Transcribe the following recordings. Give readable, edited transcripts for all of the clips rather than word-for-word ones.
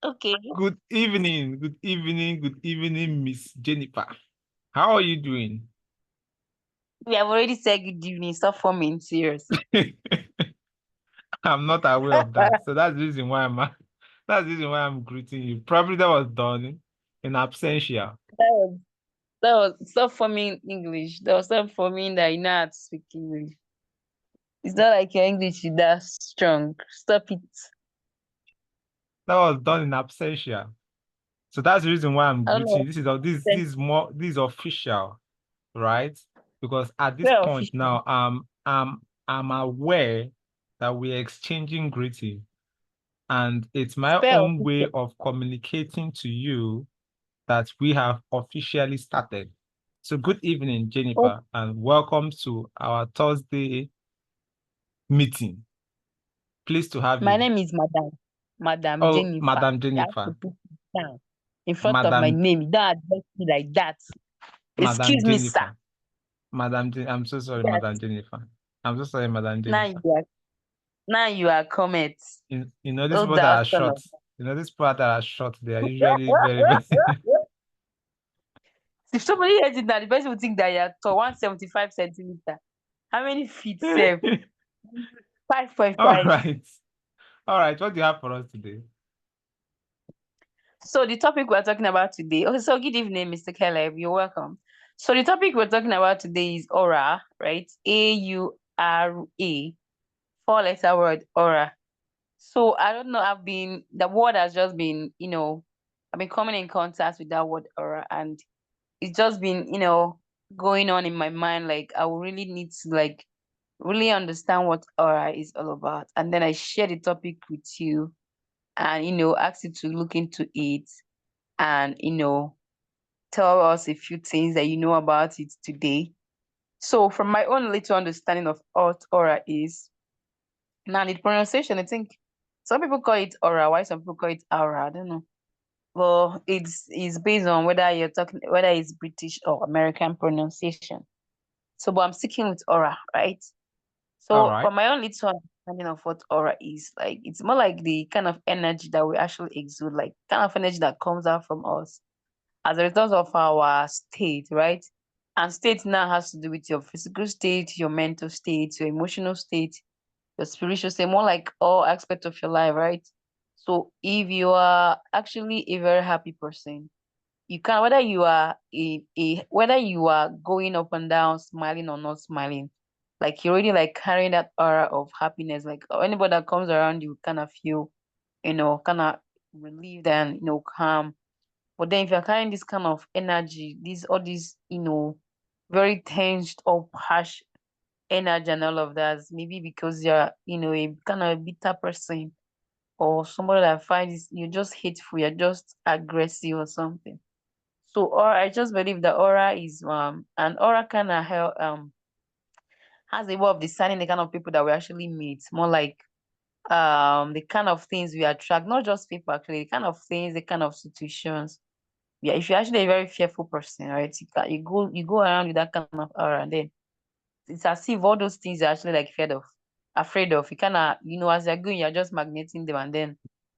Okay. Good evening, good evening, Miss Jennifer. How are you doing? We have already said good evening. Stop forming serious. I'm not aware of that. So that's the reason why that's the reason why I'm greeting you. Probably that was done in absentia. was that was stop forming English. That was stop forming that you know how to speak English. It's not like your English is that strong. Stop it. That was done in absentia. So that's the reason why I'm I don't greeting know. you. This is official, right? Because at this Very point official. now, I'm aware that we're exchanging greeting. And it's my Very own way official. of communicating to you that we have officially started. So good evening, Oh, Jennifer, and welcome to our Thursday meeting. Pleased to have my you. name is Madam Oh, Jennifer. Madam You have to Jennifer. put it down in front of my Madam name. You don't address me like that. Madam Excuse me, sir. Jennifer. I'm so sorry, Yes. Madam Jennifer. I'm so sorry, Madam Now Jennifer. you are now you are comment. These Oh, people that that are son short, of these people that are short, they are usually very, very if somebody hears it now, the person will think that you're tall, 175 centimeter. How many feet, save? All 5.5. right. All right. What do you have for us today? So the topic we're talking about today. Okay, so good evening, Mr. Caleb. You're welcome. So the topic we're talking about today is aura, right? Aura, four-letter word aura. So I don't know. The word has just been, I've been coming in contact with that word aura, and it's just been, going on in my mind. Like I would really need to really understand what aura is all about. And then I share the topic with you and, ask you to look into it and, tell us a few things that you know about it today. So, from my own little understanding of what aura is, now the pronunciation, I think some people call it aura, why some people call it aura, I don't know. Well, it's based on whether it's British or American pronunciation. So, but I'm sticking with aura, right? All So right. from my own little understanding of what aura is, like it's more like the kind of energy that we actually exude, like kind of energy that comes out from us as a result of our state, right? And state now has to do with your physical state, your mental state, your emotional state, your spiritual state, more like all aspects of your life, right? So if you are actually a very happy person, you can whether you are whether you are going up and down, smiling or not smiling, like you're already like carrying that aura of happiness. Like anybody that comes around you kind of feel, kind of relieved and calm. But then if you're carrying this kind of energy, this all this, very tensed up, harsh energy and all of that, maybe because you're, a kind of a bitter person or somebody that finds you're just hateful, you're just aggressive or something. So, or I just believe that aura is and aura kind of help has a way of deciding the kind of people that we actually meet. More like the kind of things we attract, not just people actually, the kind of things, the kind of situations. Yeah, if you're actually a very fearful person, right? You go around with that kind of aura, and then it's as if all those things are actually like afraid of. You kind of, as you're going, you're just magneting them and then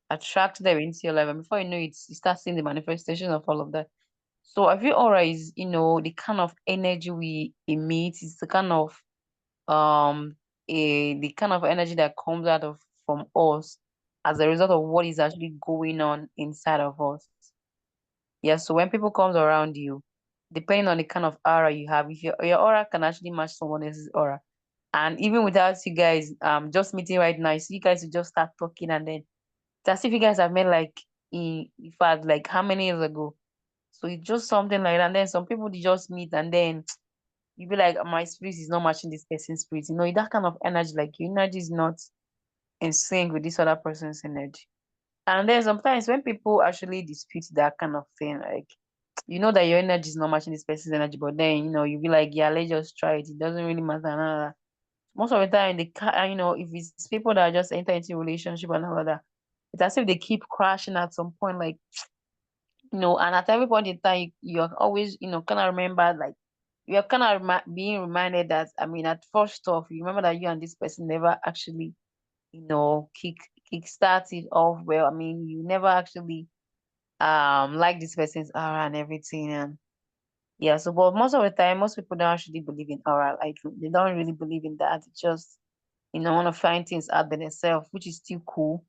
attract them into your life. And before you know it, you start seeing the manifestation of all of that. So I feel aura is, the kind of energy we emit. It's the kind of um the kind of energy that comes out of from us as a result of what is actually going on inside of us. Yeah, so when people comes around you, depending on the kind of aura you have, if your aura can actually match someone else's aura. And even without you guys just meeting right now, so you guys will just start talking and then it's as if you guys have met like in fact like how many years ago. So it's just something like that. And then some people they just meet and then you be like, my spirit is not matching this person's spirit. That kind of energy, like your energy is not in sync with this other person's energy. And then sometimes when people actually dispute that kind of thing, like you know that your energy is not matching this person's energy, but then you be like, yeah, let's just try it. It doesn't really matter. Most of the time, if it's people that just enter into a relationship and all of that, it's as if they keep crashing at some point, like and at every point in time, you're always, kind of remember, like, you're kind of being reminded that, I mean, at first off, you remember that you and this person never actually, kick kickstart it off well. I mean, you never actually like this person's aura and everything, and yeah. So, but most of the time, most people don't actually believe in aura. Like they don't really believe in that. It's just want to find things out by themselves, which is still cool.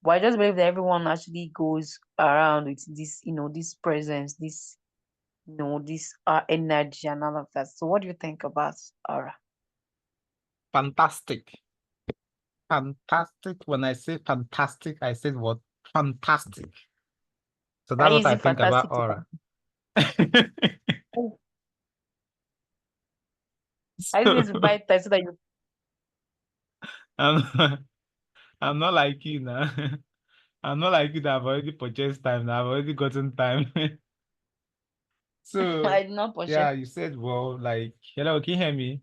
But I just believe that everyone actually goes around with this, this presence, this energy and all of that. So, what do you think about aura? Fantastic. Fantastic. When I say fantastic, I said what? Fantastic. So Why that's what is I it think about fantastic to aura. buy? I just need to So buy it so that you. I'm I'm not like you now. I'm not like you that I've already purchased time. Now I've already gotten time. So I did not purchase. yeah, you said, well, like, hello, can you hear me?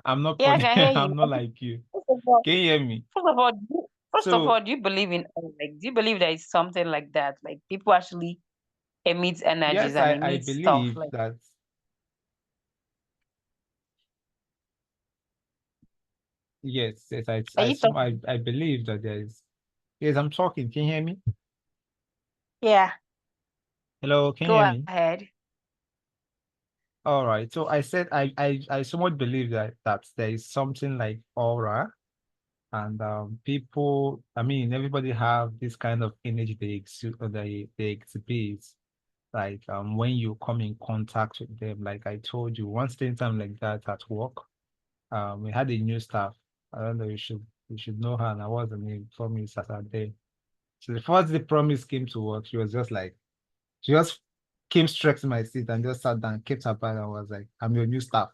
I'm not Yeah, I can hear I'm you. not like you. First of all, Can you hear me? first of all, do you, first of So all, do you believe in like? Do you believe there is something like that? Like people actually emit energies yes, and I emit stuff. believe Like, that. Yes, yes, are you talking? I believe that there is. Yes, I'm talking. Can you hear me? Yeah, Hello, can you go hear me? ahead. All right. So I said I somewhat believe that there is something like aura, and people, I mean, everybody have this kind of energy they exude or they exhibit. Like when you come in contact with them, like I told you, one thing time like that at work, we had a new staff. I don't know, you should know her, and I was the name Promise Saturday. So the first the Promise came to work, she was just like, she just came straight to my seat and just sat down, kept her back, and was like, I'm your new staff.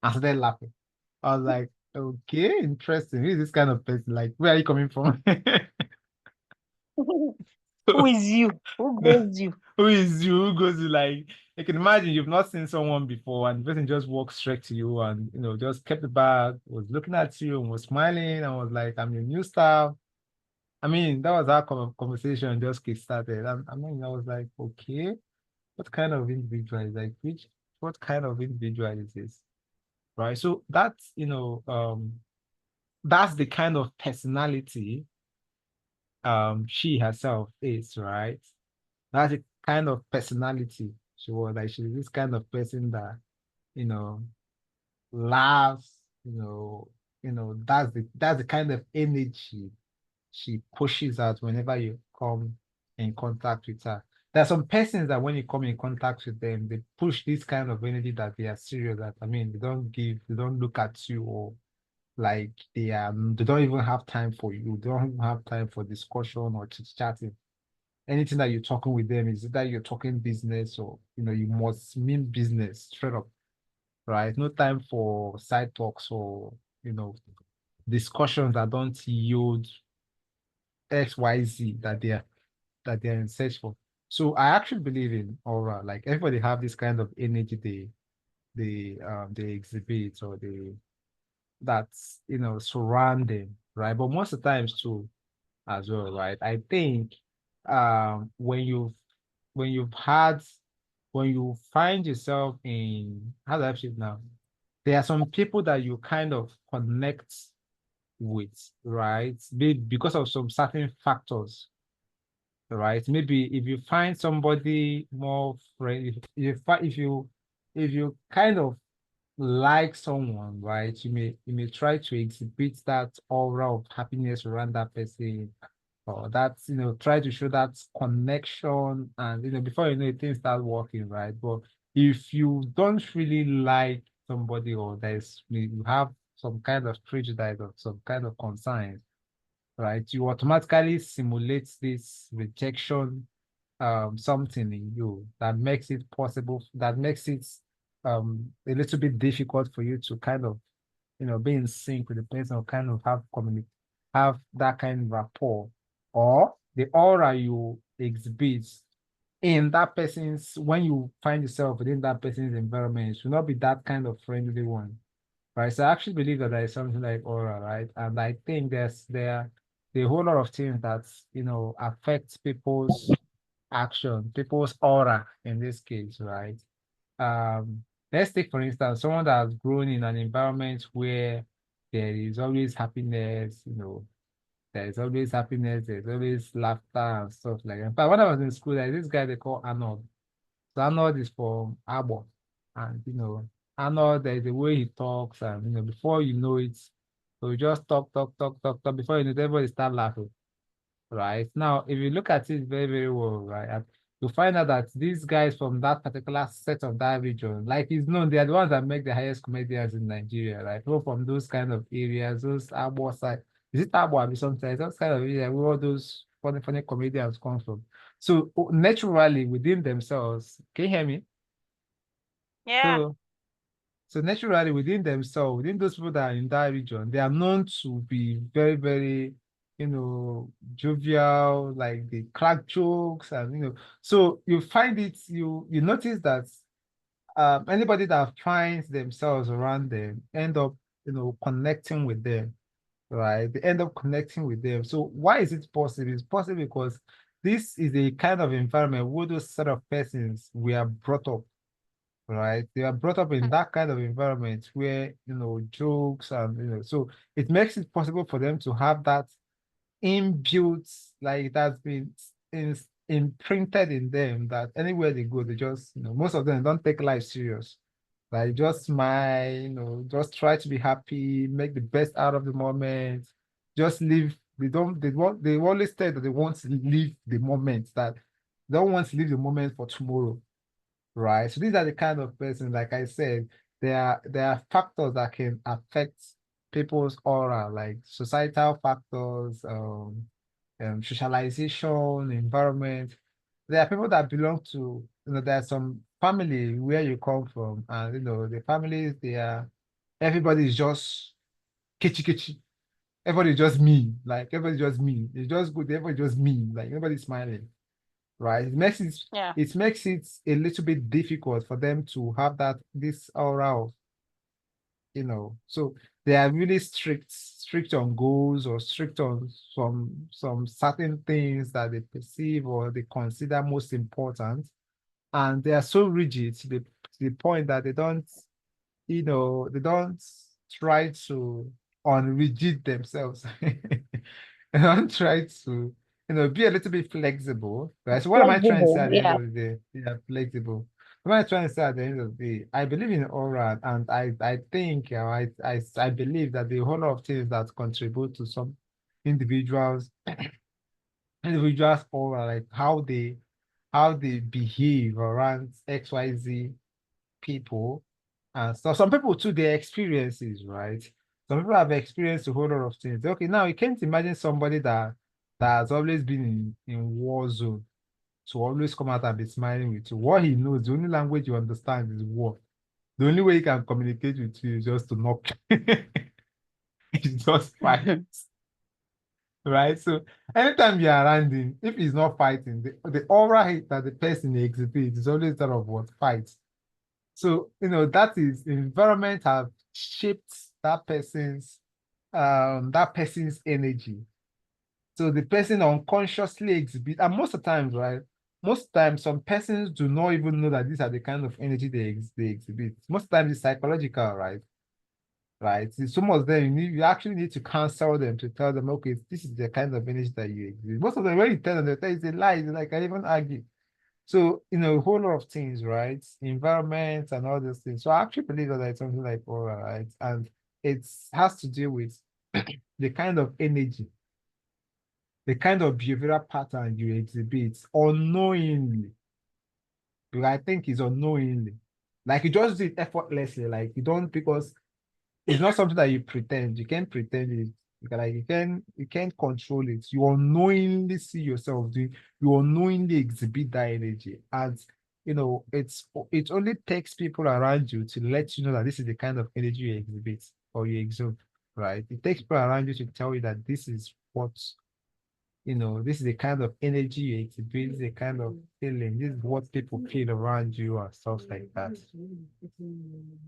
I started laughing. I was like, okay, interesting. Who is this kind of person? Like, where are you coming from? Who is you? Who The- goes you? Who is you? Who goes to like, you can imagine you've not seen someone before and the person just walked straight to you and, just kept the bag, was looking at you and was smiling and was like, I'm your new staff. I mean, that was our conversation just kick started. I mean, I was like, okay, what kind of individual is like, what kind of individual is this? Right. So that's the kind of personality she herself is, right? That's the kind of personality she was. Like she's this kind of person that, you know, laughs, that's the kind of energy she pushes out whenever you come in contact with her. There are some persons that when you come in contact with them, they push this kind of energy that they are serious, that I mean they don't look at you, or like they don't even have time for you, they don't even have time for discussion or chit chatting. Anything that you're talking with them is that you're talking business, or you must mean business straight up, right? No time for side talks or you know discussions that don't yield XYZ that they're in search for. So I actually believe in aura. Like everybody have this kind of energy they exhibit, or that's surrounding, right? But most of the times too, as well, right? I think when you've had when you find yourself in, how do I put it now? There are some people that you kind of connect with, right? Because of some certain factors, right? Maybe if you find somebody more friend, if you kind of like someone, right? You may try to exhibit that aura of happiness around that person, or that's try to show that connection, and before you know it, things start working, right? But if you don't really like somebody, or you have some kind of prejudice or some kind of concern, right? You automatically simulate this rejection, something in you that makes it possible, that makes it a little bit difficult for you to kind of be in sync with the person, or kind of have that kind of rapport, or the aura you exhibit in that person's, when you find yourself within that person's environment, it should not be that kind of friendly one, right? So I actually believe that there is something like aura, right? And I think there are a whole lot of things that affect people's action, people's aura in this case, right? Let's take for instance someone that has grown in an environment where there is always happiness, There's always happiness, there's always laughter and stuff like that. But when I was in school, there's this guy they call Arnold. So Arnold is from Abo. And Arnold, there's the way he talks, and before you know it, so we just talk, talk, talk, talk, talk. Before you know it, everybody start laughing. Right now, if you look at it very, very well, right, you find out that these guys from that particular set of that region, like it's known, they are the ones that make the highest comedians in Nigeria, right? People from those kind of areas, those Abo side. Is it Abo or sometimes those kind of area where all those funny, funny comedians come from? So naturally within themselves, can you hear me? Yeah. So so naturally, within themselves, within those people that are in that region, they are known to be very, very, jovial, like they crack jokes and So you find it, you notice that anybody that finds themselves around them end up, connecting with them, right? They end up connecting with them. So why is it possible? It's possible because this is a kind of environment where those set of persons were brought up, right? They are brought up in that kind of environment where, jokes and, so it makes it possible for them to have that inbuilt, like that's been imprinted in them that anywhere they go, they just, most of them don't take life serious. Like just smile, just try to be happy, make the best out of the moment, just live. They always say that they want to live the moment, that they don't want to live the moment for tomorrow, right? So these are the kind of persons, like I said, there are factors that can affect people's aura, like societal factors, socialization, environment. There are people that belong to, there's some family where you come from, and the families, everybody is just kitchy kitchy. Everybody is just mean, like everybody just mean. It's just good, everybody just mean, like everybody's smiling, right? Yeah. It makes it a little bit difficult for them to have this aura of, so they are really strict on goals or strict on some certain things that they perceive or they consider most important. And they are so rigid to the point that they don't try to unrigid themselves. They don't try to, be a little bit flexible, right? So what am I trying to say Flexible. at the end Yeah. of the day? Yeah, flexible. What am I trying to say at the end of the day? I believe in aura, and I think, I believe that the whole lot of things that contribute to some individuals, aura, like how they behave around XYZ people. And so some people too, their experiences, right? Some people have experienced a whole lot of things. Okay, now you can't imagine somebody that has always been in war zone to always come out and be smiling with you. What he knows, the only language you understand is war. The only way he can communicate with you is just to knock. It's just fight, right? So anytime you're around him, if he's not fighting, the aura that the person exhibits is always that of what fights. So, that is environment have shaped that person's energy. So the person unconsciously exhibit, and most of the times, right? Most times, some persons do not even know that these are the kind of energy they exhibit. Most times it's psychological, right? Right. So some of them you actually need to counsel them to tell them, okay, this is the kind of energy that you exhibit. Most of them, when you tell them, they tell you it's a lie. They're like, I even argue. So, a whole lot of things, right? Environment and all those things. So I actually believe that it's something like aura, right? And it has to do with the kind of energy, the kind of behavioral pattern you exhibit unknowingly. Because I think it's unknowingly. Like you just do it effortlessly. Like you don't, because it's not something that you pretend. You can't pretend it. You can't control it. You unknowingly see yourself doing, you unknowingly exhibit that energy. And it only takes people around you to let you know that this is the kind of energy you exhibit or you exude, right? It takes people around you to tell you that this is the kind of energy you exhibit, this is the kind of feeling, this is what people feel around you and stuff like that.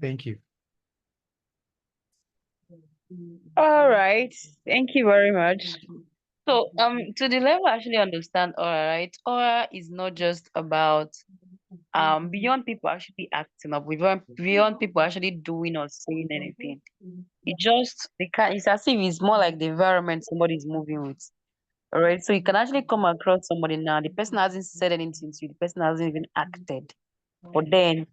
Thank you. All right. Thank you very much. So, to the level I actually understand aura, right? Aura is not just about beyond people actually acting up, beyond people actually doing or saying anything. it's as if it's more like the environment somebody is moving with. All right. So you can actually come across somebody now. The person hasn't said anything to you. The person hasn't even acted. But then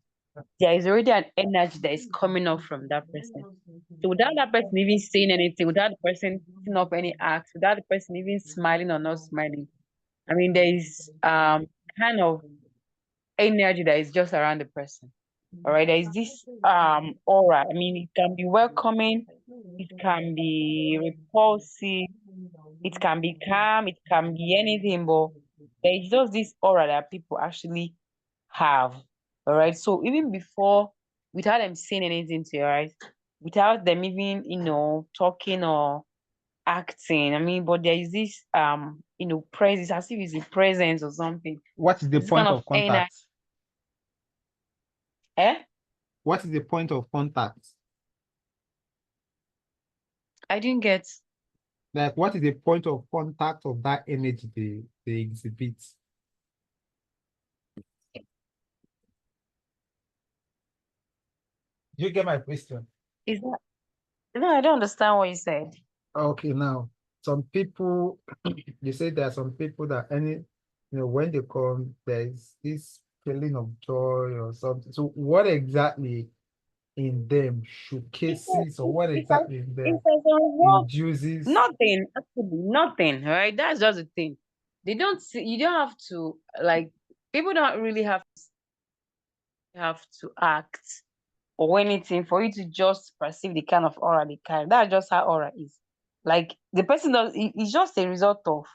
there is already an energy that is coming up from that person. So without that person even saying anything, without the person putting up any acts, without the person even smiling or not smiling, I mean, there is kind of energy that is just around the person. All right, there is this aura. I mean, it can be welcoming, it can be repulsive, it can be calm, it can be anything, but there is just this aura that people actually have. All right. So even before, without them saying anything to you, right? Without them even, talking or acting. I mean, but there is this presence, as if it's a presence or something. What is the This kind point of of energy. contact? Eh? What is the point of contact? I didn't get. Like, what is the point of contact of that energy they exhibit? Do you get my question? Is that no, I don't understand what you said. Okay, now some people they say there are some people that when they come, there's this feeling of joy or something. So what exactly in them showcases or what It's like exactly in them it's as a result, induces nothing, actually nothing, right? That's just the thing. They don't see, you don't have to like people don't really have to act or anything for you to just perceive the kind of aura they carry. That's just how aura is. Like the person it's just a result of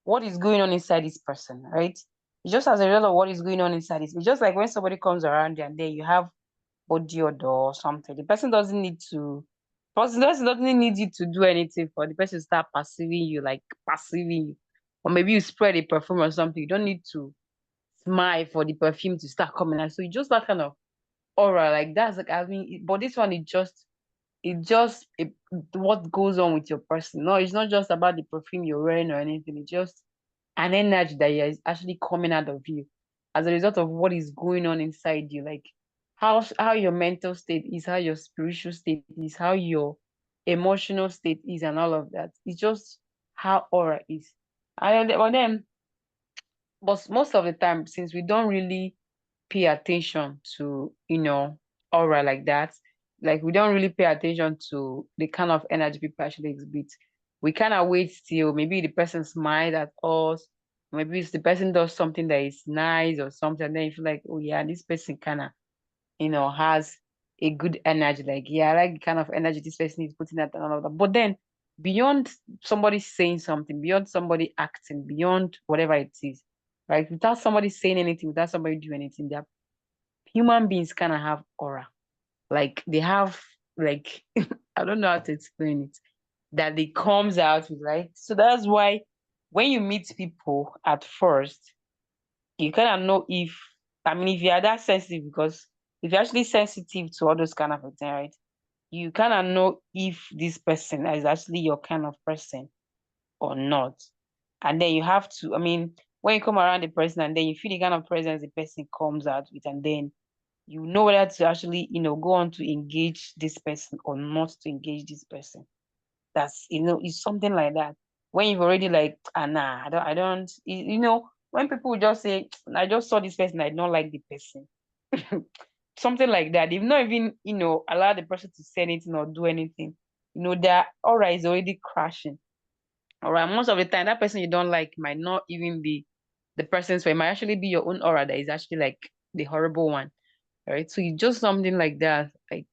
what is going on inside this person, right? It's just as a result of what is going on inside this. It's just like when somebody comes around you and then you have body odor or something. The person doesn't need you to do anything for the person to start perceiving you, like perceiving you. Or maybe you spread a perfume or something. You don't need to smile for the perfume to start coming out. So you just that kind of aura, like that's like I mean, but this one what goes on with your person. No, it's not just about the perfume you're wearing or anything. It's just an energy that is actually coming out of you as a result of what is going on inside you. Like how your mental state is, how your spiritual state is, how your emotional state is, and all of that. It's just how aura is. But most of the time, since we don't really pay attention to, aura like that. Like we don't really pay attention to the kind of energy people actually exhibit. We kind of wait till maybe the person smiles at us, maybe it's the person does something that is nice or something, and then you feel like, oh yeah, this person kind of, has a good energy. Like, yeah, I like the kind of energy this person is putting out and all of that. But then beyond somebody saying something, beyond somebody acting, beyond whatever it is, right? Without somebody saying anything, without somebody doing anything, they're human beings kind of have aura. Like they have like I don't know how to explain it. That they comes out with, right? So that's why when you meet people at first, you kind of know if I mean if you are that sensitive because if you're actually sensitive to all those kind of things, right? You kind of know if this person is actually your kind of person or not. And then you have to, I mean, when you come around the person and then you feel the kind of presence the person comes out with, and then you know whether to actually, go on to engage this person or not to engage this person. That's, it's something like that. When you've already like, nah, I don't, when people just say, I just saw this person, I don't like the person. Something like that. They've not even, allowed the person to say anything or do anything. Their aura is already crashing. All right. Most of the time, that person you don't like might not even be the person's, so it might actually be your own aura that is actually like the horrible one. Right. So it's just something like that. Like,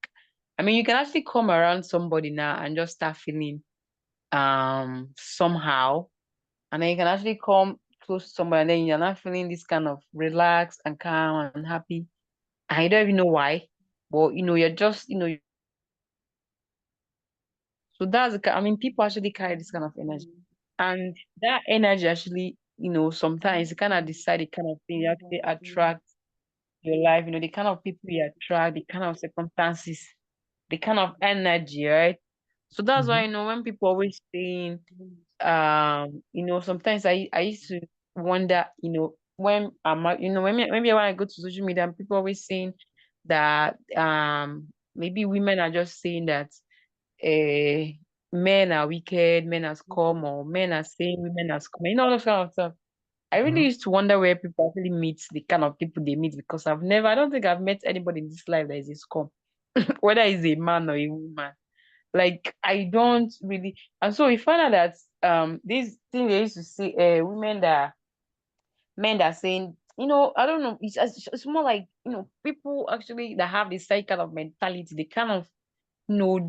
I mean, you can actually come around somebody now and just start feeling somehow. And then you can actually come close to somebody and then you're not feeling this kind of relaxed and calm and happy. And you don't even know why. But you're just, so I mean, people actually carry this kind of energy. And that energy actually, sometimes you kind of decide the kind of thing you actually attract your life, the kind of people you attract, the kind of circumstances, the kind of energy, right? So that's why, Mhm. when people always saying, sometimes I used to wonder, when I'm, maybe when I go to social media and people always saying that maybe women are just saying that men are wicked, men are scum, or men are saying women are scum, all those kind of stuff. I really Mhm. used to wonder where people actually meet the kind of people they meet because I don't think I've met anybody in this life that is a scum, whether it's a man or a woman. Like I don't really, and so we find out that this thing they used to say, men that are saying, I don't know, it's more like people actually that have this same kind of mentality, they kind of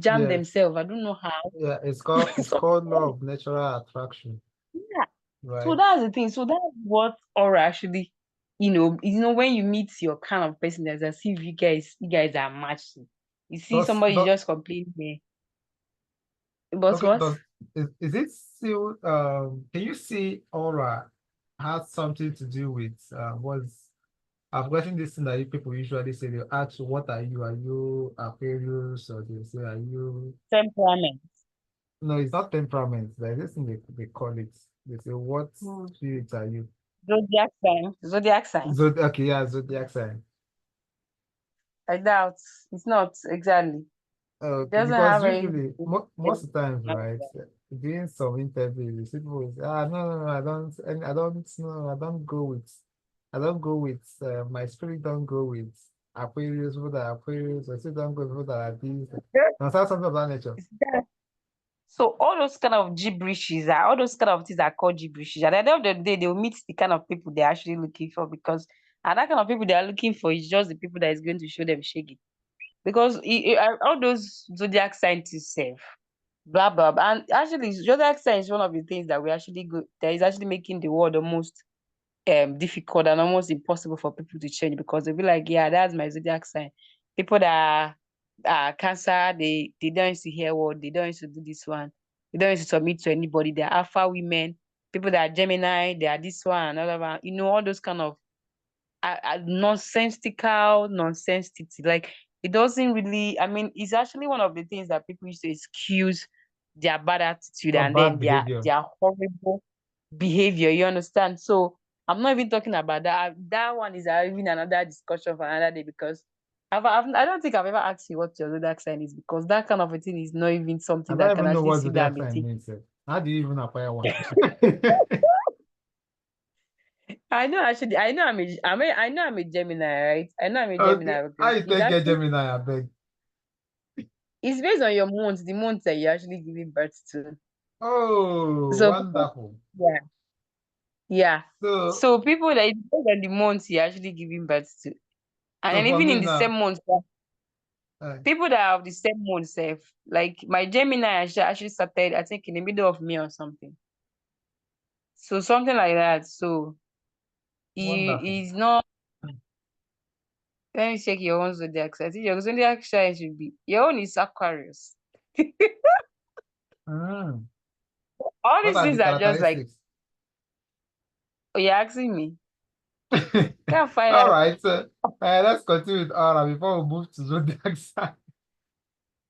jam Yes. themselves. I don't know how. Yeah, it's So called law of natural attraction, yeah, so right? that's the thing. So that's what aura actually, when you meet your kind of person, there's as if you guys are matched. You see Does somebody does just complaining there, but okay, what? is it still can you see aura has something to do with what's I've gotten this thing that people usually say, they ask you, what are you? Are you Aquarius? Or they say, are you? Temperament. No, it's not temperament. Like this thing they call it. They say, what Hmm. spirit are you? Zodiac sign. Zodiac sign. Okay, yeah, zodiac sign. I doubt it's not exactly. It Okay, doesn't because have anything usually to most do of the times, with right, that. doing some interviews, people will say, ah, no, no, no, I don't, no, I don't go with, my spirit don't go with Aquarius, people that are Aquarius, I still don't go with people that are this. Now, something of that nature. Yeah. So all those kind of gibberishes are all those kind of things are called gibberishes. And at the end of the day, they'll meet the kind of people they're actually looking for because and that kind of people they are looking for is just the people that is going to show them shaggy. Because all those zodiac scientists say blah blah blah. And actually zodiac sign is one of the things that we actually go that is actually making the world the most difficult and almost impossible for people to change because they'll be like, yeah, that's my zodiac sign. People that are cancer, they don't used to hear what they don't used to do this one. They don't used to submit to anybody. They're alpha women. People that are Gemini, they are this one, another one. All those kind of nonsensical nonsensity. Like it doesn't really. I mean, it's actually one of the things that people used to excuse their bad attitude Or and then bad their behavior. their horrible behavior. You understand? So I'm not even talking about that. That one is even another discussion for another day because I don't think I've ever asked you what your zodiac sign is because that kind of a thing is not even I something that don't can even know actually what sit down and zodiac be sign thinking. means. How do you even acquire one? I know I'm a Gemini, right? I know I'm a Okay, Gemini how because you take get Gemini, I beg. it's based on your month, the month that you're actually giving birth to. Oh, So people, wonderful. yeah, yeah. So, So people that it's based on the month you're actually giving birth to. And so then for even me in the same now, month, uh, people that have the same month self, like my Gemini actually started, I think, in the middle of May or something. So something like that. So wonderful. he's not. Let me check your own zodiac sign. I think your zodiac sign should be your own is Aquarius. Mm. All What these are the things are just like, characteristics? oh, you're asking me. Can't find All out. right, so let's continue with aura before we move to zodiac sign.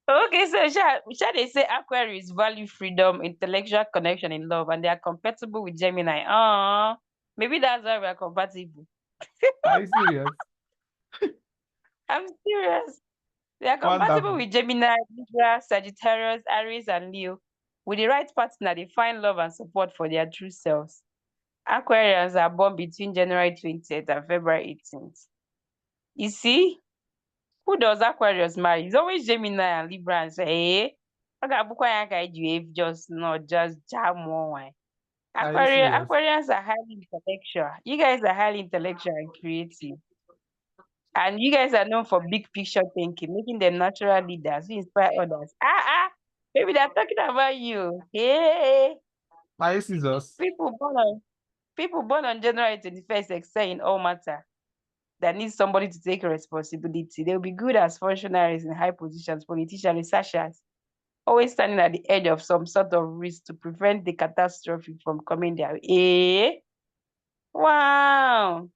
Okay, so shall they say Aquarius value freedom, intellectual connection in love, and they are compatible with Gemini. Maybe that's why we are compatible. Are you serious? I'm serious. They are compatible Wonderful. with Gemini, Libra, Sagittarius, Aries, and Leo. With the right partner, they find love and support for their true selves. Aquarians are born between January 20th and February 18th. You see, who does Aquarius marry? It's always Gemini and Libra and say, hey, just not just jam one. Are you serious? Aquarians are highly intellectual. You guys are highly intellectual and creative. And you guys are known for big picture thinking, making them natural leaders who inspire others. Maybe they're talking about you. Hey, Are you serious? people born on people born on January 21st excel in all matter that needs somebody to take responsibility. They'll be good as functionaries in high positions, politicians, researchers, always standing at the edge of some sort of risk to prevent the catastrophe from coming their way. Wow.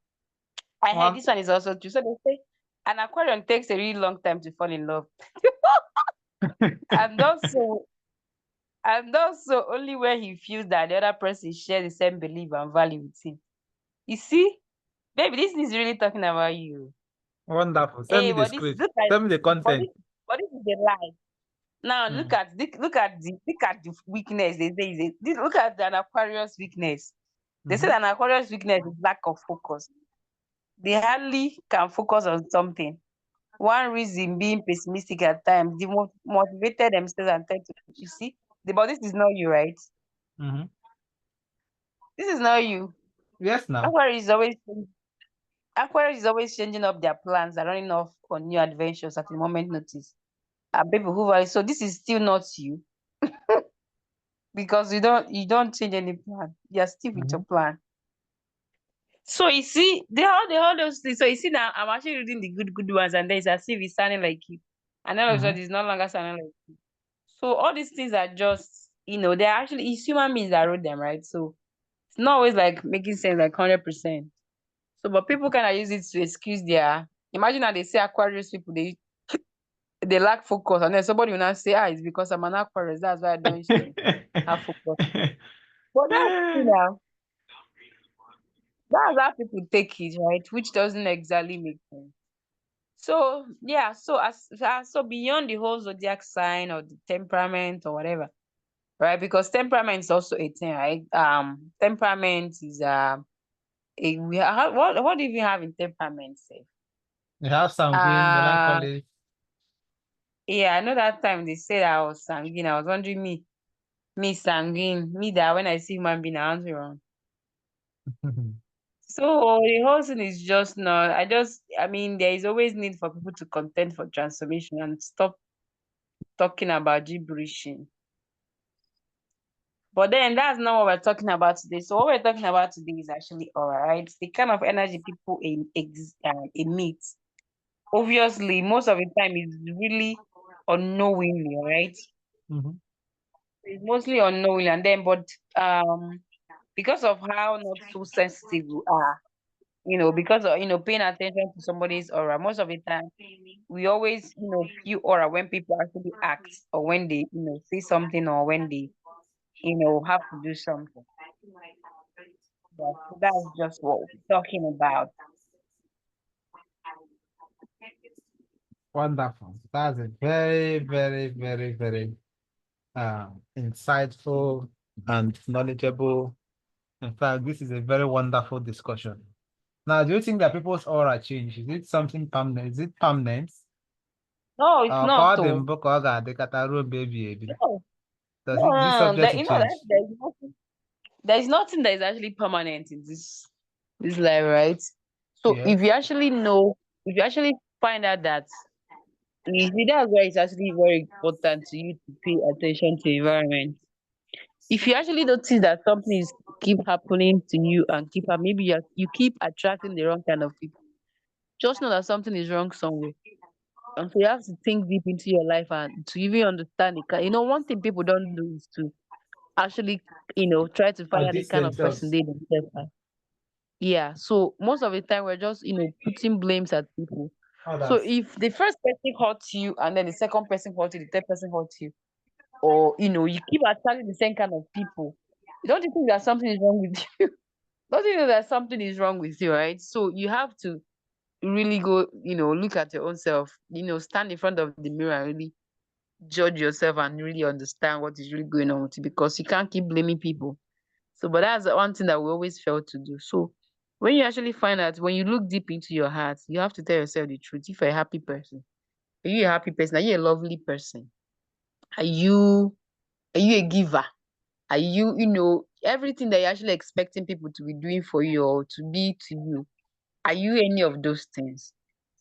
I heard One. this one is also true. So they say an Aquarian takes a really long time to fall in love. And also, only when he feels that the other person shares the same belief and value with him. You see, baby, this is really talking about you. Wonderful. Send Hey, me the but this script. look like Send me the but content. this but this is a lie. Now Mm. look at the weakness they say look at an Aquarius weakness. They say Mm-hmm. that an Aquarius weakness is lack of focus. They hardly can focus on something. One reason being pessimistic at times, they motivated themselves and tend to, you see, but this is not you, right? Mm-hmm. This is not you. Yes, now. Aquarius is always Aquarius is always changing up their plans and running off on new adventures at the moment notice. And people who are so this is still not you because you don't change any plan. You're still with Mm-hmm. your plan. So you see, they all those things. So you see now I'm actually reading the good ones and then it's as if it's sounding like you. And all of a Mm-hmm. sudden it's no longer sounding like you. So all these things are just, they're actually it's human beings that wrote them, right? So it's not always like making sense like 100%. So but people kind of use it to excuse their imagine how they say Aquarius people they lack focus and then somebody will not say, it's because I'm an Aquarius, that's why I don't used to have focus. But that's that's how people take it, right? Which doesn't exactly make sense. So yeah, so beyond the whole zodiac sign or the temperament or whatever, right? Because temperament is also a thing, right? Temperament is what do you even have in temperament? Say, You have sanguine, uh, melancholy. yeah, I know that time they said I was sanguine. I was wondering me sanguine, me that when I see human being, I want to run. So the whole thing is just not. I mean, there is always need for people to contend for transformation and stop talking about gibberishing. But then that's not what we're talking about today. So what we're talking about today is actually aura, right? The kind of energy people emit. Obviously, most of the time is really unknowingly, right? Mm-hmm. It's mostly unknowingly, and then because of how not so sensitive we are, because of paying attention to somebody's aura, most of the time we always feel aura when people actually act or when they say something or when they have to do something. Yeah, so that's just what we're talking about. Wonderful. That's a very, very, very, very insightful and knowledgeable. In fact, this is a very wonderful discussion. Now, do you think that people's aura change? Is it something permanent? Is it permanent? No, it's not Call them to. book or the Kataru baby. No, Does no, it is it no, no. subject That, to that change? there's nothing that is actually permanent in this life, right? So Yes. if you actually find out that you see, that's why it's actually very important to you to pay attention to the environment. If you actually notice that something is keep happening to you and maybe you keep attracting the wrong kind of people, just know that something is wrong somewhere. And so you have to think deep into your life and to even understand it. One thing people don't do is to actually, try to find out the Audit kind of person themselves. they themselves are. Yeah. So most of the time we're just, putting blames at people. So Others. if the first person hurts you and then the second person hurts you, the third person hurts you, or you keep attracting the same kind of people, don't you think that something is wrong with you? Don't you know that something is wrong with you, right? So you have to really go, look at your own self, stand in front of the mirror and really judge yourself and really understand what is really going on with you because you can't keep blaming people. So, but that's the one thing that we always fail to do. So, when you actually find out, when you look deep into your heart, you have to tell yourself the truth. If you're a happy person, are you a happy person? Are you a lovely person? Are you are you a giver? Are you, everything that you're actually expecting people to be doing for you or to be to you? Are you any of those things?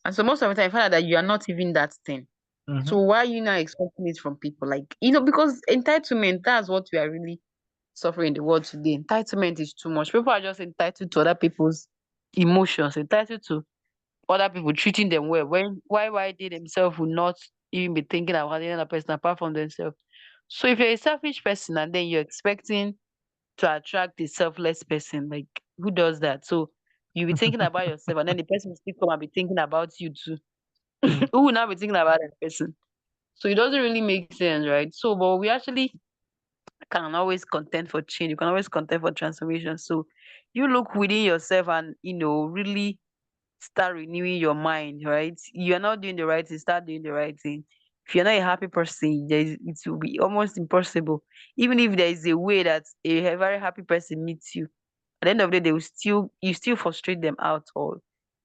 And so most of the time, you find out that you are not even that thing. Mm-hmm. So why are you not expecting it from people? Like, because entitlement, that's what we are really suffering in the world today. Entitlement is too much. People are just entitled to other people's emotions, entitled to other people treating them well. Why they themselves will not even be thinking about the other person apart from themselves. So if you're a selfish person and then you're expecting to attract a selfless person, like who does that? So you'll be thinking about yourself and then the person will still come and be thinking about you too. Mm. Who will not be thinking about that person? So it doesn't really make sense, right? So but we actually can always contend for change. You can always contend for transformation. So you look within yourself and really start renewing your mind, right? You're not doing the right thing, start doing the right thing. If you're not a happy person, it will be almost impossible. Even if there is a way that a very happy person meets you, at the end of the day, they will still you still frustrate them out, or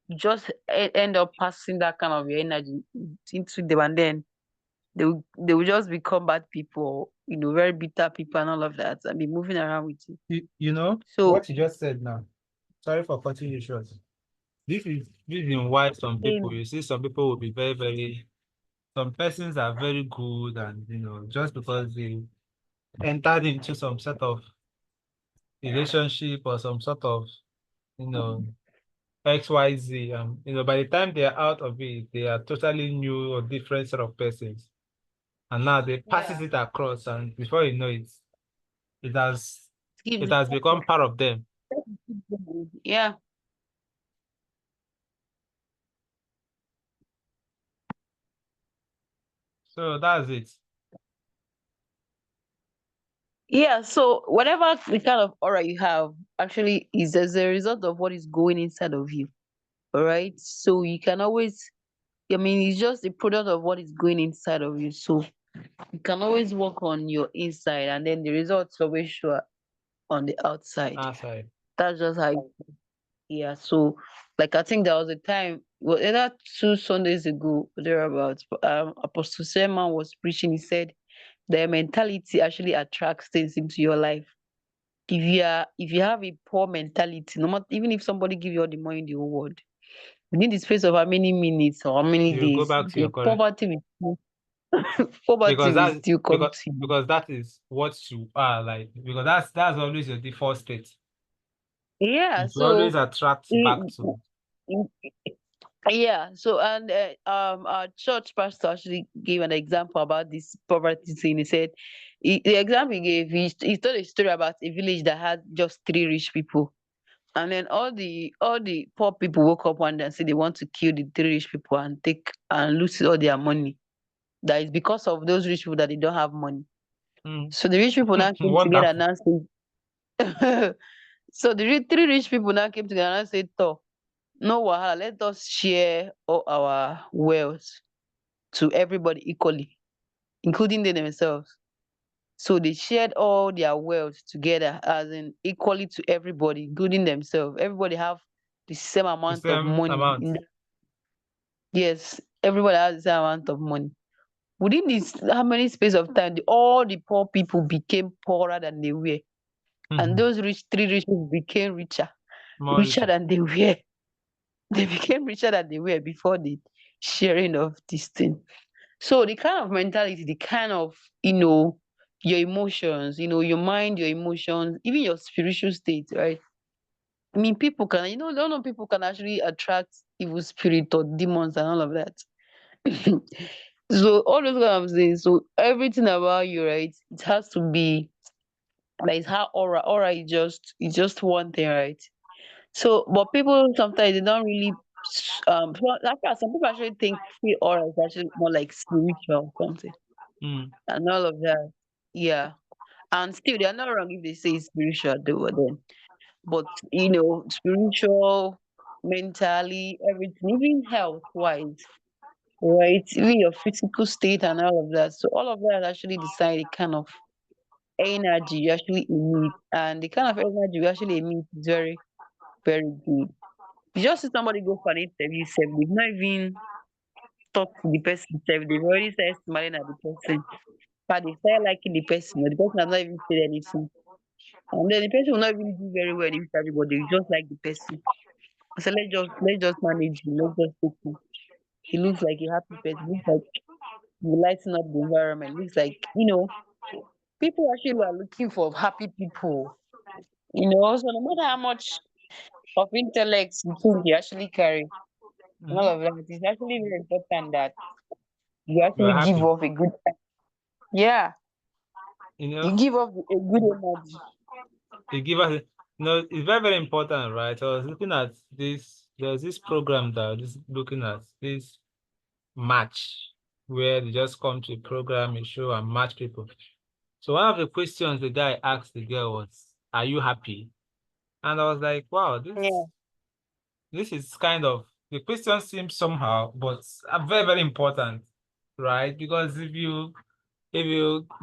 you just end up passing that kind of your energy into them, and then they will just become bad people, very bitter people and all of that, and be moving around with you. You know So what you just said now. Sorry for cutting you short. This is why some people, same. you see, some people will be very, very, some persons are very good, and just because they entered into some sort of relationship or some sort of, you know, XYZ, by the time they are out of it, they are totally new or different sort of persons. And now they passes Yeah. it across, and before you know it, it has It it gives has become part of them. yeah. So that's it. Yeah, so whatever the kind of aura you have actually is as a result of what is going inside of you. All right. So you can always, I mean, it's just a product of what is going inside of you. So you can always work on your inside, and then the results always show up on the outside. Outside. That's just how yeah. So like I think there was a time, well, either 2 Sundays ago or thereabouts, Apostle Sermon was preaching, he said their mentality actually attracts things into your life. If you have a poor mentality, no matter, even if somebody give you all the money in the whole world, within the space of how many minutes or how many You go days, back to the your current, poverty because will that still come because to you. because that is what you are like, because that's always your default state. Yeah, It will always so attract back mm, to. mm, yeah, so and our church pastor actually gave an example about this poverty thing. He said the example he gave, he told a story about a village that had just three rich people. And then all the poor people woke up one day and said they want to kill the three rich people and take and lose all their money. That is because of those rich people that they don't have money. Mm. So the rich people now came together and Wonderful. now said, so the three rich people now came together and said, "Toh, no wahala, let us share all our wealth to everybody equally, including them themselves." So they shared all their wealth together, as in equally to everybody, including themselves. Everybody have the same The amount of same money. amount. Yes, everybody has the same amount of money. Within this, how many space of time, all the poor people became poorer than they were, and Mhm. those three rich people became More richer richer. than they were. They became richer than they were before the sharing of this thing. So the kind of mentality, the kind of, your emotions, your mind, your emotions, even your spiritual state, right? I mean, people can, a lot of people can actually attract evil spirit or demons and all of that. So all those kind of things. So everything about you, right? It has to be like it's how aura is just one thing, right? So, but people sometimes they don't really that's why some people actually think free aura is actually more like spiritual or something Mm. and all of that. Yeah. And still they're not wrong if they say it's spiritual though then. But spiritual, mentally, everything, even health wise, right? Even your physical state and all of that. So all of that actually decide the kind of energy you actually emit. And the kind of energy you actually emit is very, very good. You just see somebody go for an interview, sef, they've not even talked to the person, sef, they've already started smiling at the person. But they start liking the person, but the person has not even said anything. And then the person will not even do very well in the interview, but they just like the person. I said, let's just manage him, let's just take him. He looks like a happy person, looks like you lighten up the environment, looks like, people actually are looking for happy people. So no matter how much of intellect you think you actually carry and all Mhm. of that, it's actually very important that you You're actually give happy. off a good, yeah, You you know, give off a good energy. they give us, it's very, very important, right? I was looking at this, there's this program that is looking at this match, where they just come to a program, a show, and match people. So one of the questions the guy asked the girl was, "Are you happy?" And I was like, wow, Yeah. this is kind of, the question seems somehow, but very, very important. right? Because if you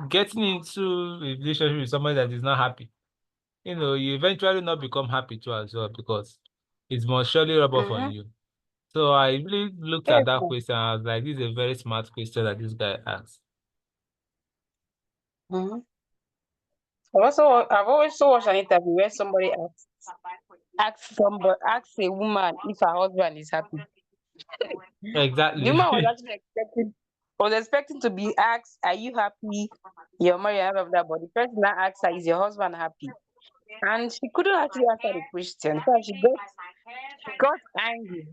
getting into a relationship with somebody that is not happy, you eventually not become happy too as well because it must surely rub off on Mm-hmm. you. So I really looked at Yes. that question. I was like, this is a very smart question that this guy asked. Mm-hmm. I've also watched an interview where somebody asked a woman if her husband is happy. The woman was Exactly. actually expecting to be asked, "Are you happy? You're married and all of that." But the person that asked her, "Is your husband happy?" And she couldn't actually answer the question. So she got angry,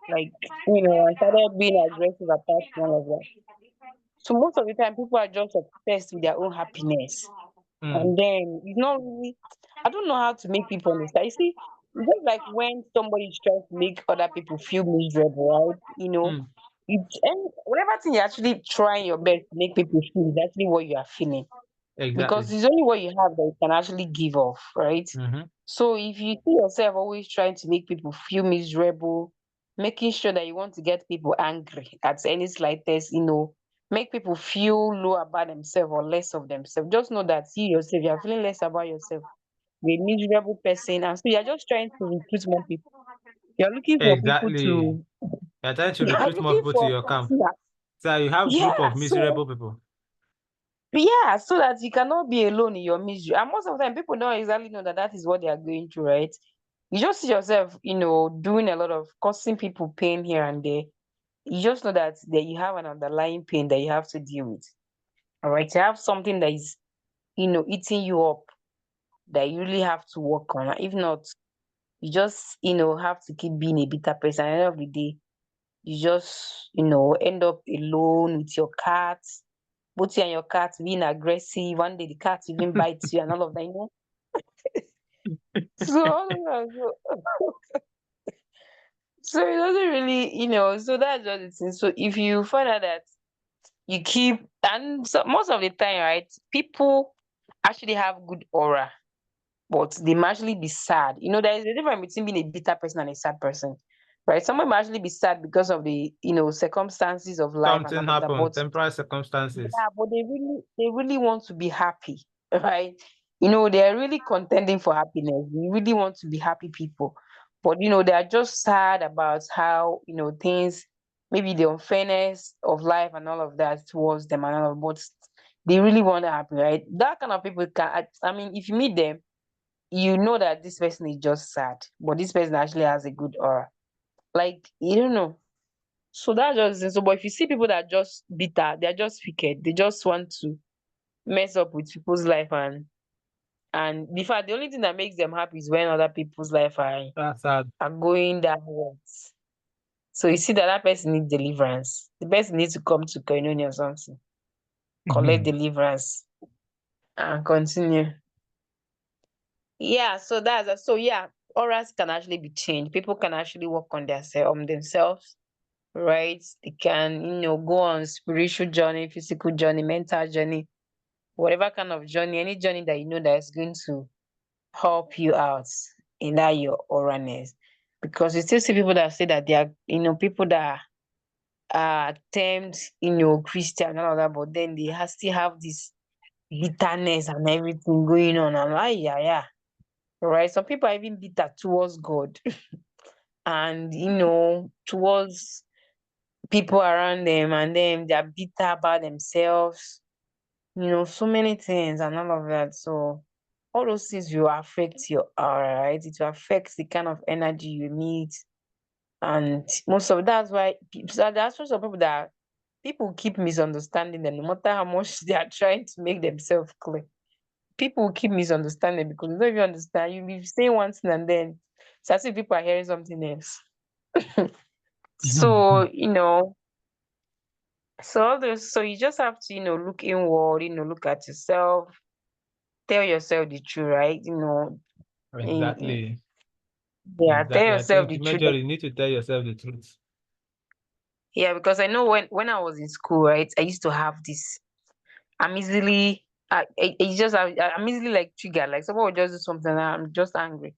like and started being aggressive about all of that. So most of the time, people are just obsessed with their own happiness. Hmm. And then it's not really, I don't know how to make people understand. You see, it's just like when somebody is trying to make other people feel miserable, right? Hmm. It's and whatever thing you're actually trying your best to make people feel is actually what you are feeling. Because Exactly. it's only what you have that you can actually give off, right? Mm-hmm. So if you see yourself always trying to make people feel miserable, making sure that you want to get people angry at any slightest, make people feel low about themselves or less of themselves, just know that you yourself, you're feeling less about yourself. You're a miserable person, and so you're just trying to recruit more people. You're looking for people Exactly. to, You're trying to you're recruit more looking people to for your camp. partners. So you have group Yeah, of so miserable people. so that you cannot be alone in your misery. And most of the time, people don't exactly know that that is what they are going through, right? You just see yourself, doing a lot of causing people pain here and there. You just know that you have an underlying pain that you have to deal with. All right. You have something that is, eating you up that you really have to work on. If not, you just, have to keep being a bitter person. At the end of the day, you just, end up alone with your cat, both you and your cat being aggressive. One day the cat even bites you and all of that. So all of that, so it doesn't really, so that's just the thing. So if you find out that you keep, and so most of the time, right, people actually have good aura, but they might actually be sad. There is a difference between being a bitter person and a sad person, right? Someone might actually be sad because of the, circumstances of life and Something all of that, happened, but temporary circumstances. yeah, but they really want to be happy, right? They are really contending for happiness. They really want to be happy people. But they are just sad about how, things, maybe the unfairness of life and all of that towards them and all of, but they really want to happy, right? That kind of people I mean, if you meet them, you know that this person is just sad, but this person actually has a good aura. Like, you don't know. So that's just it. So, but if you see people that are just bitter, they're just wicked, they just want to mess up with people's life, and in fact the only thing that makes them happy is when other people's life That's sad. are going downwards. So you see that that person needs deliverance. The person needs to come to koinonia or something, collect deliverance and continue. Yeah, so yeah, auras can actually be changed. People can actually work on themselves, right? They can, go on spiritual journey, physical journey, mental journey, whatever kind of journey, any journey that you know that is going to help you out in that your awareness. Because you still see people that say that they are, people that are termed, Christian and all that, but then they still have this bitterness and everything going on. And yeah, yeah. Right. Some people are even bitter towards God and towards people around them, and then they are bitter about themselves, so many things and all of that. So all those things will affect your aura, right? It will affect the kind of energy you need. And that's why so that's why some people that people keep misunderstanding them no matter how much they are trying to make themselves clear. People keep misunderstanding because they don't even understand. You be saying one thing and then it's as if people are hearing something else. So, so you just have to, look inward, look at yourself, tell yourself the truth, right? Exactly. Yeah, tell Exactly. I yourself think the truth. majorly you need to tell yourself the truth. Yeah, because I know when I was in school, right, I used to have this. I'm easily, it's just I'm easily like triggered. Like someone will just do something, and I'm just angry,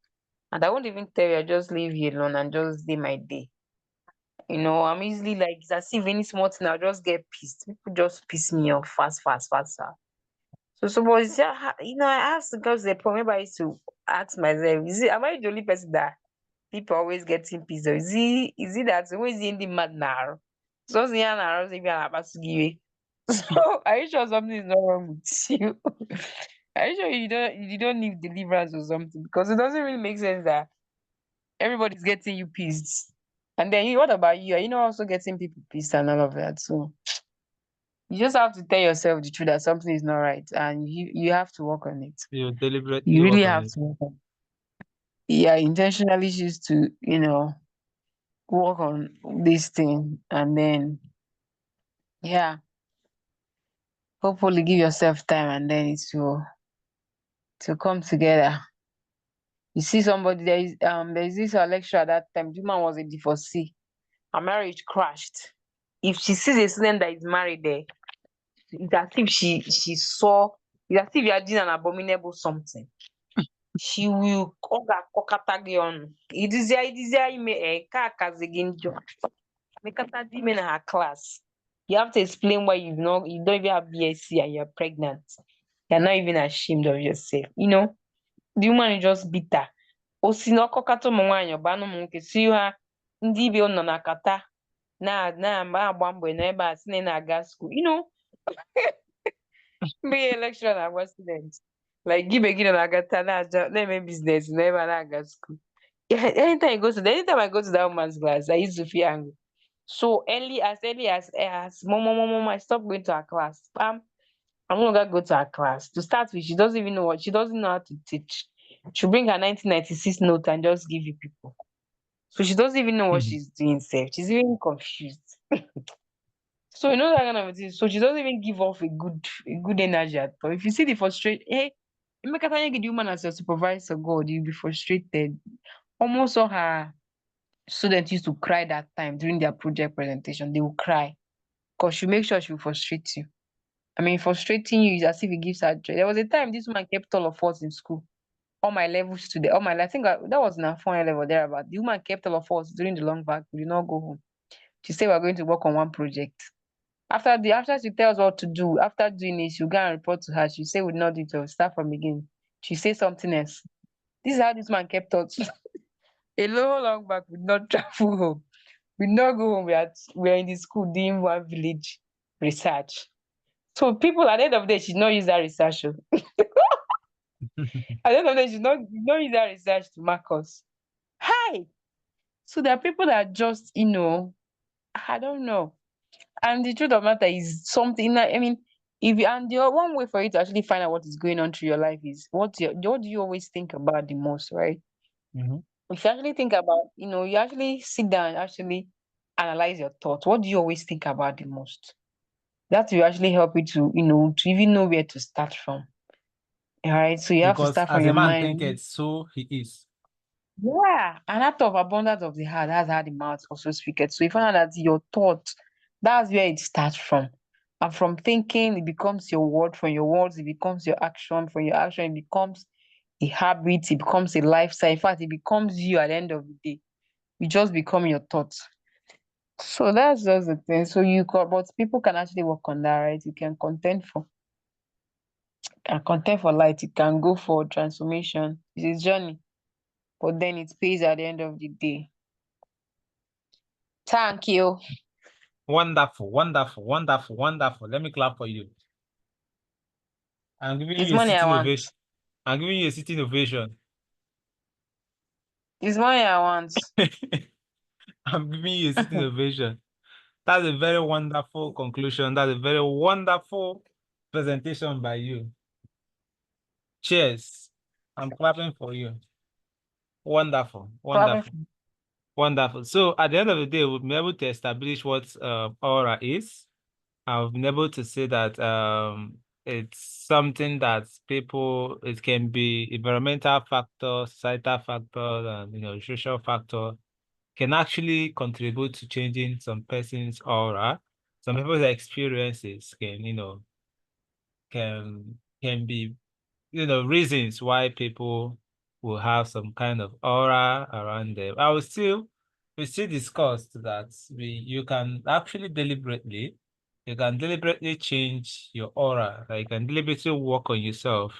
and I won't even tell you. I just leave you alone and just do my day. I'm easily like, it's as if any small thing, I'll just get pissed. People just piss me off fast, fast, fast, fast. So somebody said, I asked the girls the problem. Maybe I used to ask myself, am I the only person that people always getting pissed off? Is it that always in the mad now? So so are you sure something is not wrong with you? Are you sure you don't need deliverance or something? Because it doesn't really make sense that everybody's getting you pissed. And then what about you? Are you not also getting people pissed and all of that? So you just have to tell yourself the truth that something is not right, and you have to work on it. You deliberately You really work on have it. to work on it. Yeah, intentionally choose to, work on this thing, and then yeah, hopefully give yourself time, and then it will to come together. You see somebody, there's this lecturer at that time. The woman was a divorcee. Her marriage crashed. If she sees a student that is married there, it's as if she saw, it's as if you are doing an abominable something. She will ọga gị ọnụ. Idizia ime ka akazi gị njọ. Mekata dị ime na her class. You have to explain why you don't even have BSc and you're pregnant. You're not even ashamed of yourself. The woman is just bitter. O si na ọkọkata ụmụ nwaanyị ọba na ụmụ nwoke si ha ndị ibe nọ na kata na-agba mbọ n'ebe a sị na ị na-aga school. Be a lecturer na agba student. Like gị begin na-agata na-eme business n'ebe a na-aga school. Yeah, anytime I go to that woman's class, I used to feel angry. So early as mom, I stopped going to her class. I'm no longer go to her class. To start with, she doesn't know how to teach. She'll bring her 1996 note and just give you people. So she doesn't even know what Mhm. she's doing safe. She's even confused. So that kind of thing. So she doesn't even give off a good energy at all. If you see the frustration, hey, Emeka Tanya give the woman as your supervisor, God, you'll be frustrated. Almost all her students used to cry that time during their project presentation. They will cry because she make sure she will frustrate you. I mean, frustrating you is as if it gives her joy. There was a time this woman kept all of us in school, all my levels today, all my I think that was in our final level thereabout. The woman kept all of us during the long back. We did not go home. She said we're going to work on one project. After she tells us what to do, after doing it, she'll go and report to her. She say we did not do it, we'll start from again. She say something else. This is how this man kept us. A long back, we did not travel home. We did not go home. We are in the school doing one village research. So people at the end of the day should not use that research. At the end of the day, should not use that research to mark us. Hi. So there are people that just, I don't know. And the truth of the matter is something that, I mean, one way for you to actually find out what is going on through your life is what do you always think about the most, right? Mhm. If you actually think about, you actually sit down and actually analyze your thoughts. What do you always think about the most? That will actually help you to even know where to start from. All right. So you have to Because start from as a your man mind. thinketh, so he is. Yeah. And out of abundance of the heart, that's how the mouth also speaketh. So you find out that your thought, that's where it starts from. And from thinking, it becomes your word. From your words, it becomes your action. From your action, it becomes a habit. It becomes a lifestyle. In fact, it becomes you at the end of the day. You just become your thoughts. So that's just the thing. But people can actually work on that, right? You can contend for light. You can go for transformation. It's a journey, but then it pays at the end of the day. Thank you. Wonderful, wonderful, wonderful, wonderful. Let me clap for you. I'm giving It's you a money I sitting want. ovation. I'm giving you a sitting ovation. It's money I want. I'm giving you a sitting ovation. That's a very wonderful conclusion. That's a very wonderful presentation by you. Cheers. I'm clapping for you. Wonderful, Clapping wonderful, wonderful. So at the end of the day, we'll be able to establish what aura is. I've been able to say that it's something that it can be environmental factor, societal factor, and social factor can actually contribute to changing some person's aura. Some people's experiences can be reasons why people will have some kind of aura around them. I will still we still discussed that you can actually deliberately, you can deliberately change your aura. Like you can deliberately work on yourself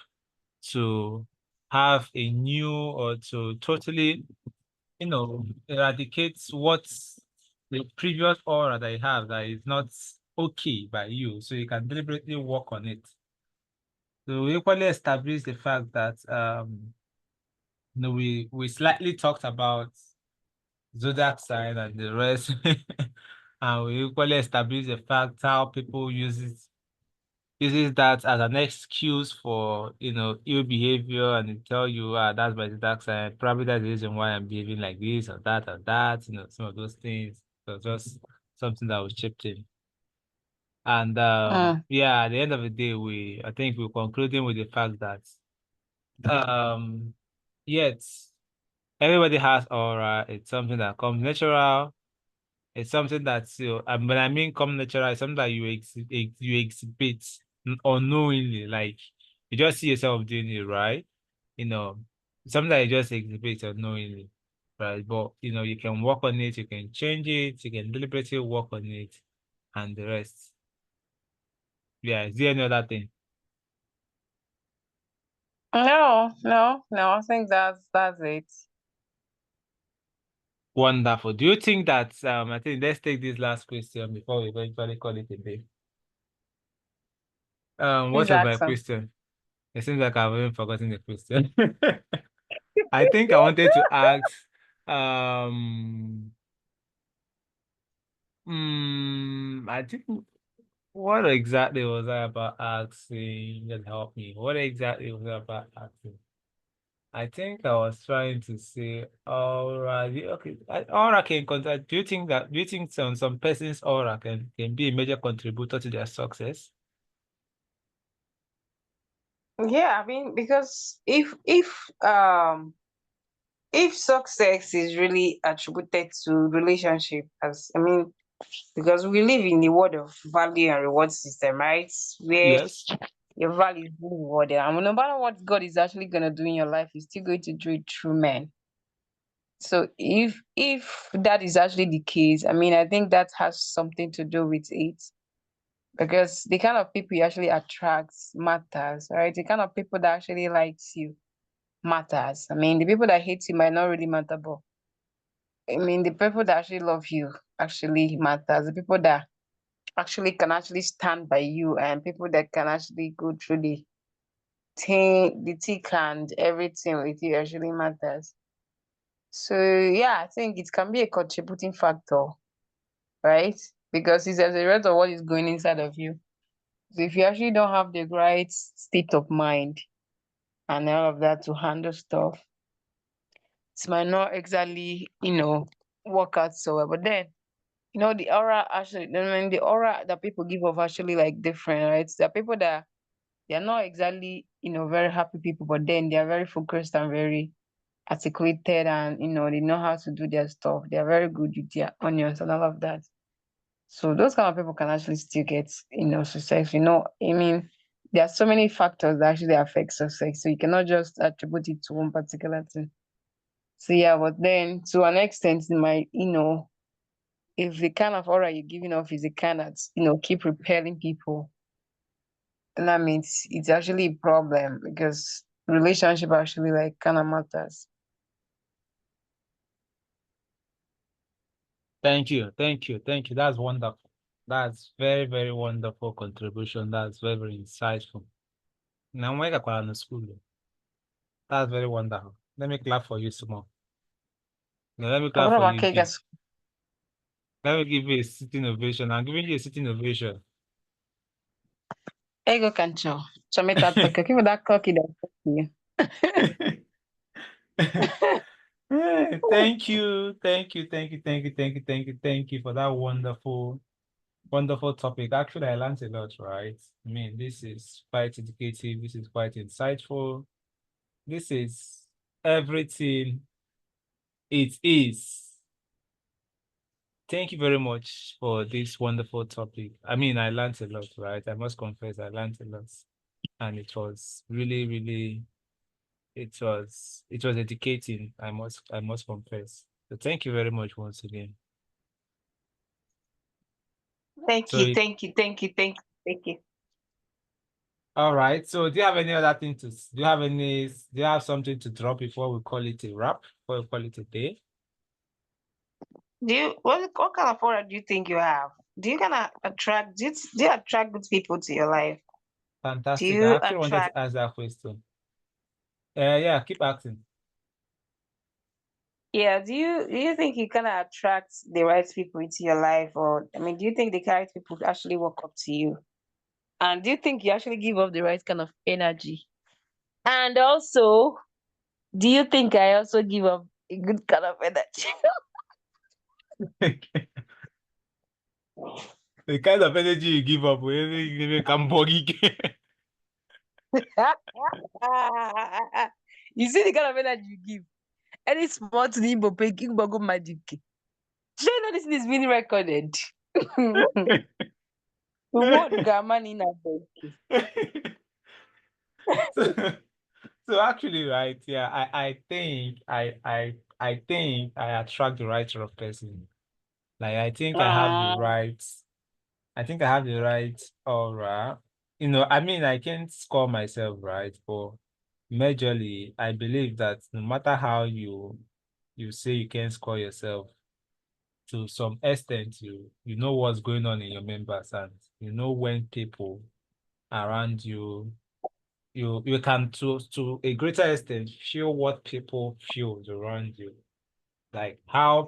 to have a new or to totally, eradicate what's the previous aura that you have that is not okay by you. So you can deliberately work on it. So we equally establish the fact that we slightly talked about zodiac sign and the rest. And we equally establish the fact how people uses that as an excuse for ill behavior, and they tell you, that's my zodiac sign. Probably that's the reason why I'm behaving like this or that, some of those things. So just something that was chipped in. And Mm. yeah, at the end of the day, I think we're concluding with the fact that um yes, everybody has aura. It's something that comes natural. It's something that when I mean come natural, it's something that you exhibit unknowingly. Like you just see yourself doing it, right? You know, something that you just exhibit unknowingly, right? But you can work on it, you can change it, you can deliberately work on it, and the rest. Yeah, is there any other thing? No, no, no. I think that's it. Wonderful. Do you think that I think let's take this last question before we eventually call it a day. What Please was my ask them. question? It seems like I've even forgotten the question. I think I wanted to ask, um, I think what exactly was I about asking? Just help me. What exactly was I about asking? I think I was trying to say, aura. Okay, aura can contribute. Do you think some person's aura can be a major contributor to their success? Yeah, I mean, because if success is really attributed to relationship, as I mean, because we live in the world of value and reward system, right? Where Yes. your value is being rewarded. And no matter what God is actually gonna do in your life, He's still going to do it through men. So if that is actually the case, I mean, I think that has something to do with it. Because the kind of people you actually attract matters, right? The kind of people that actually likes you matters. I mean, the people that hate you might not really matter, but I mean, the people that actually love you actually matters. The people that actually can actually stand by you and people that can actually go through the thick and everything with you actually matters. So yeah, I think it can be a contributing factor, right? Because it's as a result of what is going inside of you. So if you actually don't have the right state of mind and all of that to handle stuff, it might not exactly, work out so well. But then, the aura actually, I mean, the aura that people give off actually like different, right? There are people that they're not exactly, very happy people, but then they are very focused and very articulated and, they know how to do their stuff. They are very good with their onions and all of that. So those kind of people can actually still get, success. I mean, there are so many factors that actually affect success. So you cannot just attribute it to one particular thing. So yeah, but then to an extent, it might, if the kind of aura you're giving off is the kind that, keep repelling people, and that means it's actually a problem because relationship actually like kind of matters. Thank you, thank you, thank you. That's wonderful. That's very, very wonderful contribution. That's very, very insightful. Now, when I in school, that's very wonderful. Let me clap for you some more. Now, let me clap Aburo for you again. makegas Let me give you a sitting ovation. I'm giving you a sitting ovation. ego kancho. Chameta toke. Give me that cocky that you. Thank you, thank you, thank you, thank you, thank you, thank you, thank you for that wonderful, wonderful topic. Actually, I learned a lot, right? I mean, this is quite educative. This is quite insightful. This is everything it is. Thank you very much for this wonderful topic. I mean, I learned a lot, right? I must confess, I learned a lot. And it was really, really, it was educating, I must confess. So thank you very much once again. Thank So you, thank you, thank you, thank you, thank you. all right. So do you have any other thing to? Do you have something to drop before we call it a wrap? Before we call it a day? What kind of aura do you think you have? Do you kind of attract? Do you attract good people to your life? Do Fantastic. I you actually wanted attract? to ask that question. Yeah, keep asking. Yeah. Do you think you kind of attract the right people into your life, or I mean, do you think the right people actually walk up to you? And do you think you actually give off the right kind of energy? And also, do you think I also give off a good kind of energy? The kind of energy you give up, we can boggy. You see the kind of energy you give. Any small to the Igbo go magic. Do you know this is being recorded? The word gaman in a so, so actually, right? Yeah, I think I attract the right sort of person. Like I think I have the Ah, right. I think I have the right aura. I mean, I can't score myself right, but majorly, I believe that no matter how you say you can score yourself, to some extent, you know what's going on in your members, and you know when people around you, you can to a greater extent feel what people feel around you, like ah.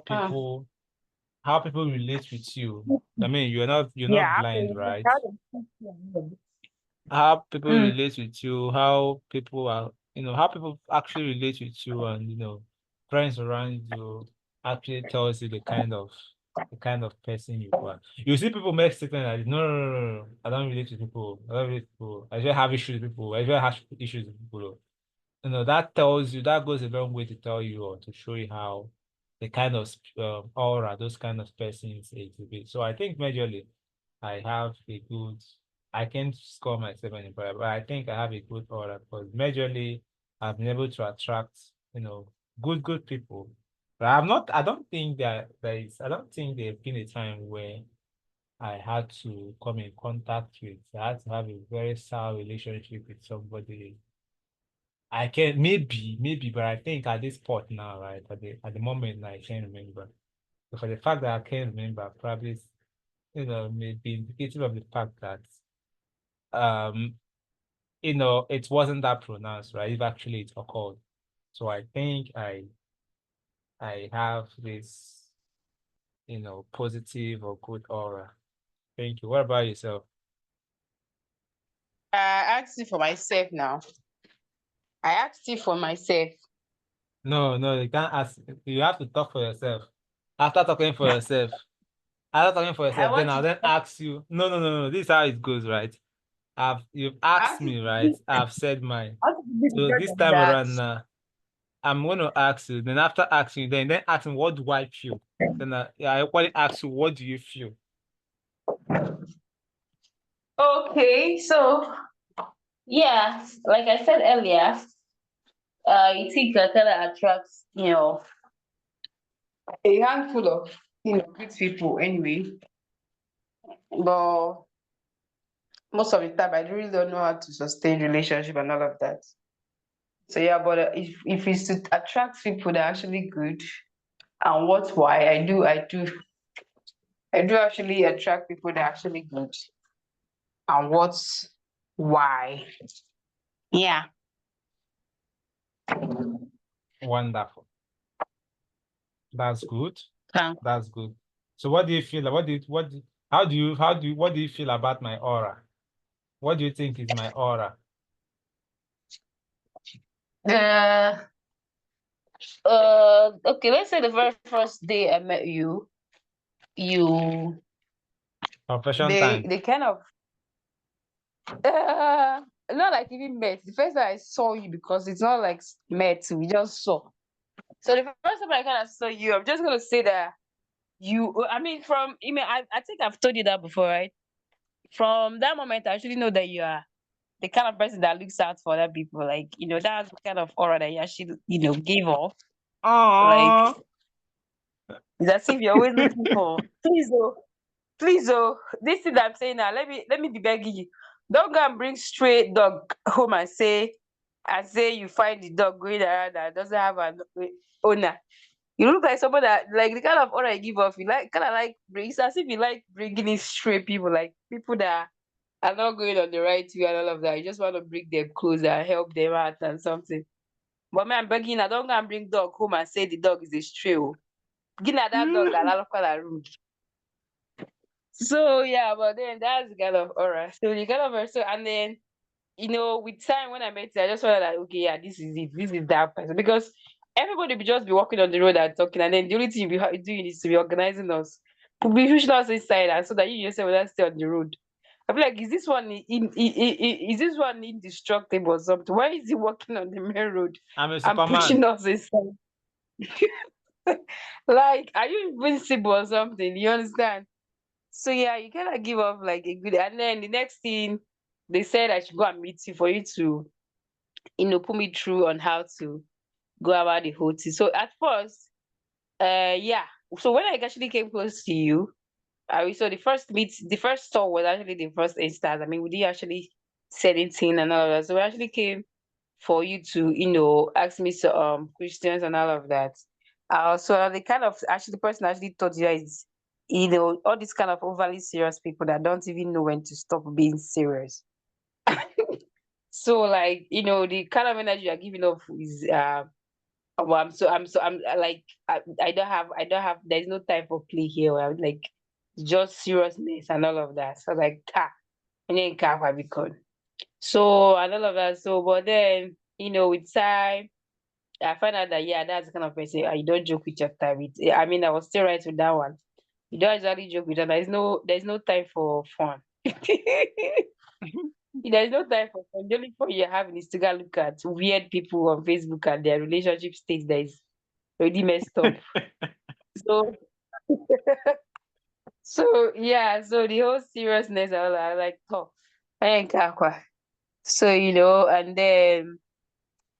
how people relate with you. I mean, you're not Yeah, blind, okay. right? How they treat you. How people Mm. relate with you, how people are, how people actually relate with you, and friends around you actually tells you the kind of person you are. You see people make statements like, no, no, no, no, no, I don't relate to people. I don't relate to people. I just have issues with people. I just have issues with people. That tells you, that goes a long way to tell you or to show you how the kind of aura those kind of persons exhibit. So I think majorly I have a good, I can't score myself any better, but I think I have a good aura because majorly I've been able to attract, good people. But I don't think I don't think there's been a time where I had to come in contact with, I had to have a very sour relationship with somebody. I can maybe, but I think at this point now, right, at the moment, I can't remember. So for the fact that I can't remember, probably, maybe indicative of the fact that, um, it wasn't that pronounced, right? If actually it occurred. So I think I have this, positive or good aura. Thank you. What about yourself? I asked you for myself now. I asked you for myself. No, no, you can't ask. You have to talk for yourself. After talking for yourself, After talking for I yourself, then want I'll you then to ask you. No, no, no, no. This is how it goes, right? You've I asked want you me, to right? be, I've said mine. I want you to be the So judge this of time that. around, I'm going to ask you. Then after asking you, then ask me, what do I feel? Then I equally ask you, what do you feel? Okay, so yeah, like I said earlier, you think that kind of attracts, a handful of good people anyway. But most of the time, I really don't know how to sustain relationship and all of that. So yeah, but if it's to attract people that are actually good, and what why I do actually attract people that are actually good, and what's why. Yeah. Wonderful. That's good. Thank That's good. So what do you feel? What do you feel about my aura? What do you think is my aura? Okay, let's say the very first day I met you, you Confession they time. they kind of uh, not like even met. The first time I saw you, because it's not like met, we just saw. So the first time I kind of saw you, I'm just gonna say that I mean, I think I've told you that before, right? From that moment, I actually know that you are the kind of person that looks out for other people. Like, that's the kind of aura that you actually, gave off. Like, Aww. It's as if you're always looking for, please, oh, this thing I'm saying now, let me be begging you. Don't go and bring stray dog home and say you find the dog going around that doesn't have an owner. You look like someone that, like, the kind of aura you give off. You like kind of like it's as if you like bringing in stray people, like people that are not going on the right way and all of that. You just want to bring them closer and help them out and something. But man, I'm begging, I don't go and bring dog home and say the dog is a stray. Oh. Give that dog a lot of color room. So yeah, but then that's the kind of aura. So the kind of person, and then with time when I met you, I just felt like, okay, yeah, this is it. This is that person. Because everybody be just be walking on the road and talking, and then the only thing you be doing is to be organizing us, to be pushing us inside, and so that you yourself will not stay on the road. I feel like, is this one is this one indestructible or something? Why is he walking on the main road I'm a and Superman. pushing us inside? Like, are you invincible or something? You understand? So yeah, you gotta give off like a good. And then the next thing, they said I should go and meet you for you to, put me through on how to go about the whole thing. So at first, yeah. So when I actually came close to you, I saw the first store was actually the first instance. I mean, we didn't actually say anything and all of that. So we actually came for you to, ask me some questions and all of that. So the kind of actually the person actually told you is, all these kind of overly serious people that don't even know when to stop being serious. So like, the kind of energy you're giving off is well, I'm like, I don't have there's no time for play here. I'm like, just seriousness and all of that. So like, and then I become. So and all of that. So but then, with time I find out that, yeah, that's the kind of person, you don't joke with your time. I mean, I was still right with that one. You don't exactly joke with them. There's no time for fun. There's no time for fun. The only fun you're having is to go look at weird people on Facebook and their relationship state that is already messed up. So yeah, so the whole seriousness, I was like, oh, I ain't kakwa. So, and then,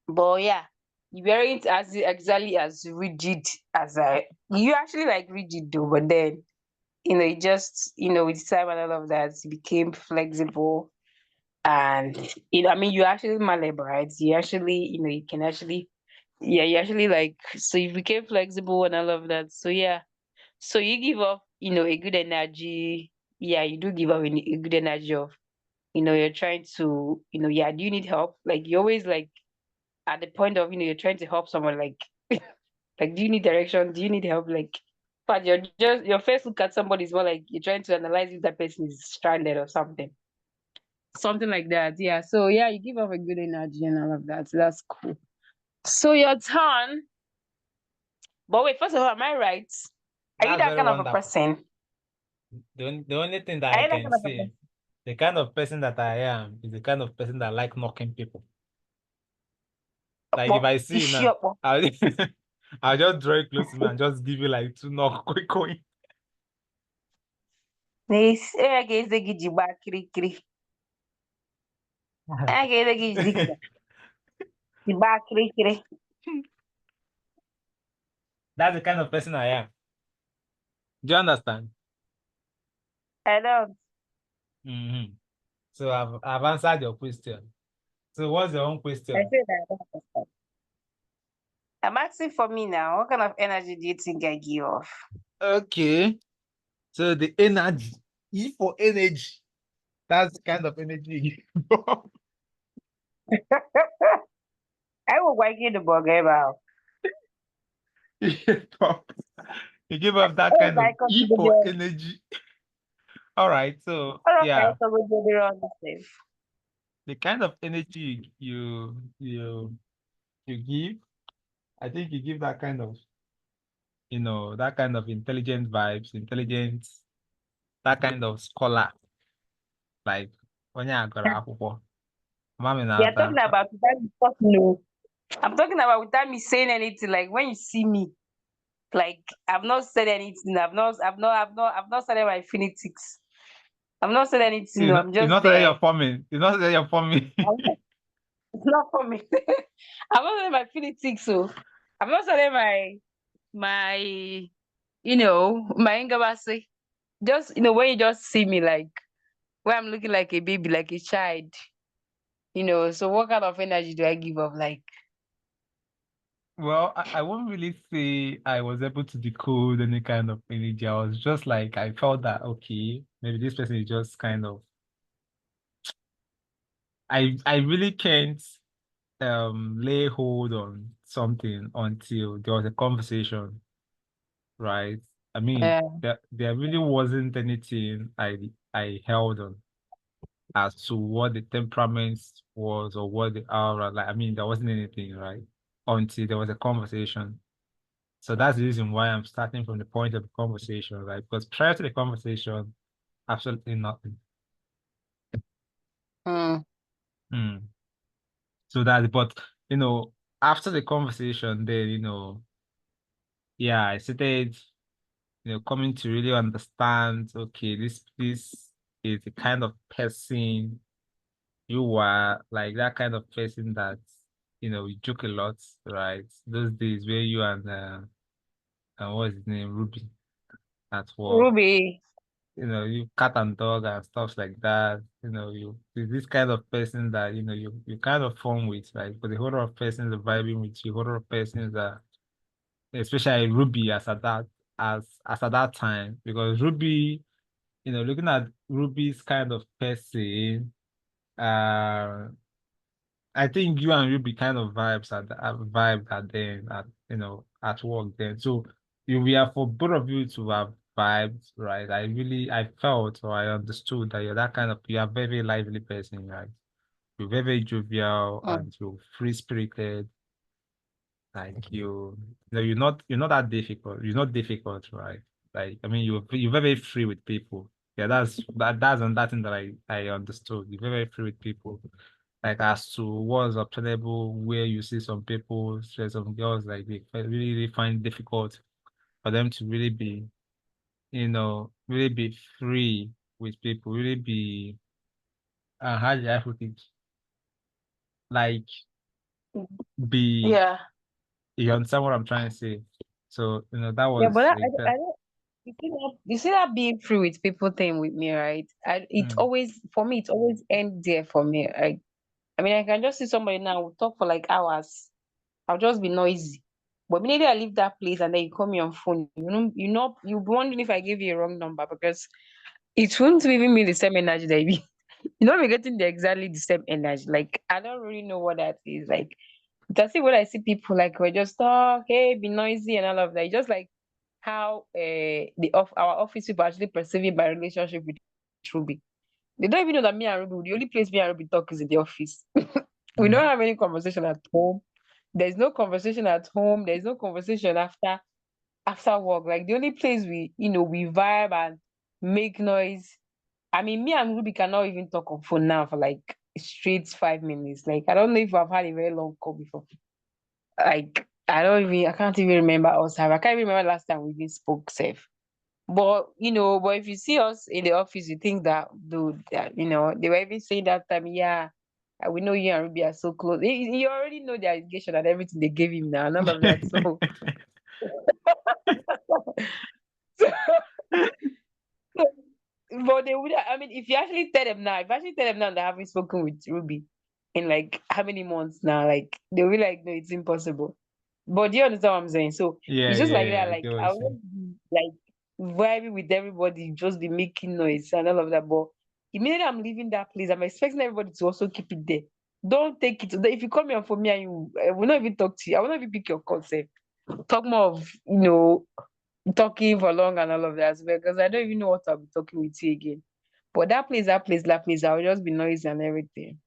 but yeah, you weren't as exactly as rigid as you actually like rigid though, but then, it just, with time and all of that, it became flexible. And, I mean, you actually malleable, right? You actually, you can actually, yeah, you actually like, so you became flexible and all of that. So yeah, so you give off, a good energy. Yeah, you do give off a good energy of, you're trying to, yeah, do you need help? Like, you always like at the point of, you're trying to help someone, like, like, do you need direction? Do you need help? Like, but your first look at somebody is more like you're trying to analyze if that person is stranded or something. Something like that. Yeah. So yeah, you give off a good energy and all of that. So that's cool. So your turn. But wait, first of all, am I right? Are you That's that very kind of a wonderful. person? The only thing that Are I you that can kind of a say, person? the kind of person that I am is the kind of person that like knocking people. Like if Well, I you see you now, sure? Well, I'll, I'll just draw it close to me and just give you like two knock quick coin. this ga-eze gị ji gbaa kirikiri. Ga-eze gị ji gbaa kirikiri. That's the kind of person I am. Do you understand? I don't. Mm-hmm. So I've answered your question. So what's your own I question? said I don't understand. I'm asking for me now. What kind of energy do you think I give off? Okay. So the energy, E for energy. That's the kind of energy you give off. I will wake you the bug about. You give off that Oh kind my of God, E for energy. All right. So all of my yeah, so we do the wrong thing. the kind of energy you give, I think you give that kind of, that kind of intelligent vibes, intelligence, that kind of scholar, like onye agụrụ akwụkwọ. Mama You're na-ata. talking about without me talking. No, I'm talking about without me saying anything. Like when you see me, like I've not said anything. I've not started my phonetics. I've not said anything. You No, know, I'm you just not that there. you're forming. You not that you're forming. It's not for me. I'm not started my phonetics. So I've not started my my Ingabase, just when you just see me like where I'm looking like a baby, like a child, so what kind of energy do I give off? Like, Well, I won't really say I was able to decode any kind of energy. I was just like, I felt that, okay, maybe this person is just kind of, I really can't lay hold on something until there was a conversation, right? I mean, yeah. there really wasn't anything I held on as to what the temperament was or what the aura, like, I mean, there wasn't anything, right? Until there was a conversation. So that's the reason why I'm starting from the point of the conversation, right? Because prior to the conversation, absolutely nothing. Mm. Mm. So that, but after the conversation, then yeah, I started, coming to really understand. Okay, this is the kind of person you are, like that kind of person that you joke a lot, right? Those days where you and what's his name, Ruby at work. Ruby. You cat and dog and stuff like that. You're this kind of person that, you kind of form with, right? But the whole lot of persons are vibing with you, whole lot of persons are, especially Ruby as at that time, because Ruby, looking at Ruby's kind of person, uh, I think you and Ruby kind of vibed at then at work then. So we are for both of you to have vibes, right? I felt or I understood that you're that kind of you are very lively person, right? You're very jovial Mm. and you're free spirited. Like you're not that difficult. You're not difficult, right? Like I mean you're very free with people. Yeah, that's another thing that I understood. You're very free with people. Like as to what's obtainable, where you see some people, there's some girls like they really find difficult for them to really be, really be free with people, really be how do I put it? Like be Yeah. you understand what I'm trying to say? So, that Yeah, but was like that. I don't. You see that being free with people thing with me, right? It Mm, always for me. It always ends there for me. I mean, I can just see somebody now we'll talk for like hours. I'll just be noisy. But immediately I leave that place and then you call me on phone, you'll be wondering if I gave you a wrong number because it won't even be the same energy that you you're not be getting exactly the same energy. Like I don't really know what that is. Like that's it when I see people like we just talk, hey, be noisy and all of that. It's just like how our office people actually perceiving my relationship with Ruby. They don't even know that me and Ruby, the only place me and Ruby talk is in the office. We don't mm. have any conversation at home. There's no conversation at home. There's no conversation after work. Like the only place we vibe and make noise. I mean, me and Ruby cannot even talk on phone now for like straight 5 minutes. Like I don't know if I've had a very long call before. Like I can't even remember us have. I can't even remember last time we even spoke safe. But if you see us in the office, you think that, dude, they were even saying that time, yeah, we know you and Ruby are so close. You already know the allegation and everything they gave him now, and all of that. So, but they would. I mean, if you actually tell them now, if you actually tell them now that I haven't spoken with Ruby in like how many months now, like they'll be like, no, it's impossible. But do you understand what I'm saying? So Yeah, it's just yeah, like yeah. that. I get Like what you're I saying. will be like vibing with everybody, just be making noise and all of that. But immediately I'm leaving that place, I'm expecting everybody to also keep it there. Don't take it. If you call me on for me and I will not even talk to you. I will not even pick your call. Say, talk more of talking for long and all of that as well, because I don't even know what I'll be talking with you again. But that place, I'll just be noisy and everything.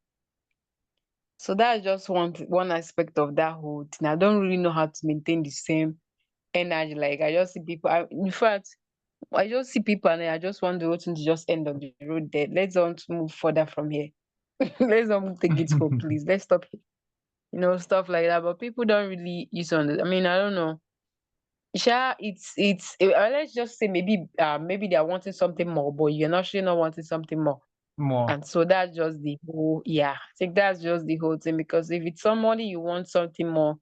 So that's just one aspect of that whole thing. I don't really know how to maintain the same energy. Like I just see people. In fact, I just see people and I just want the whole thing to just end on the road there. Let's not move further from here. Let's not take it for please. Let's stop. Stuff like that. But people don't really use on it. I mean, I don't know. Sure, let's just say maybe they're wanting something more, but you're not sure not wanting something more. More. And so that's just the whole, yeah, I think that's just the whole thing. Because if it's somebody you want something more,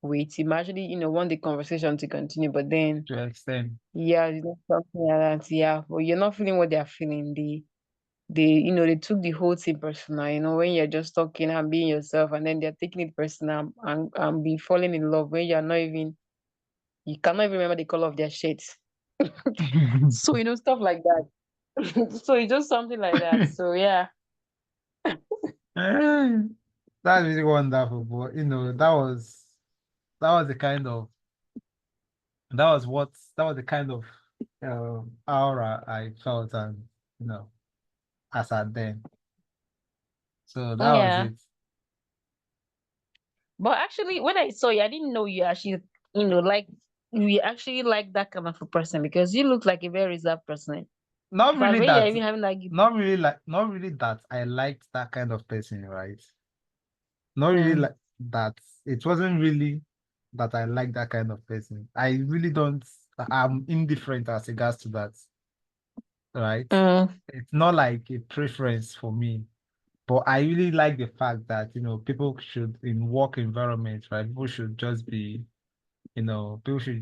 wait. You might actually, want the conversation to continue, but then, To extend. yeah, something like that. Yeah, but you're not feeling what they're feeling. They took the whole thing personal. When you're just talking and being yourself, and then they're taking it personal and be falling in love when you cannot even remember the color of their shirts. So, stuff like that. So it's just something like that. So yeah. That's really wonderful, but that was the kind of that was the kind of aura I felt, and you know as at then. So that was Yeah. it. But actually, when I saw you, I didn't know you actually, like you actually like that kind of a person because you look like a very reserved person. Not In fact, really when you're that, even having that, not really that I liked that kind of person, right? Not really mm, like that. It wasn't really that I like that kind of person. I really don't. I'm indifferent as regards to that, right? mm, It's not like a preference for me, but I really like the fact that people should in work environment, right? People should just be, people should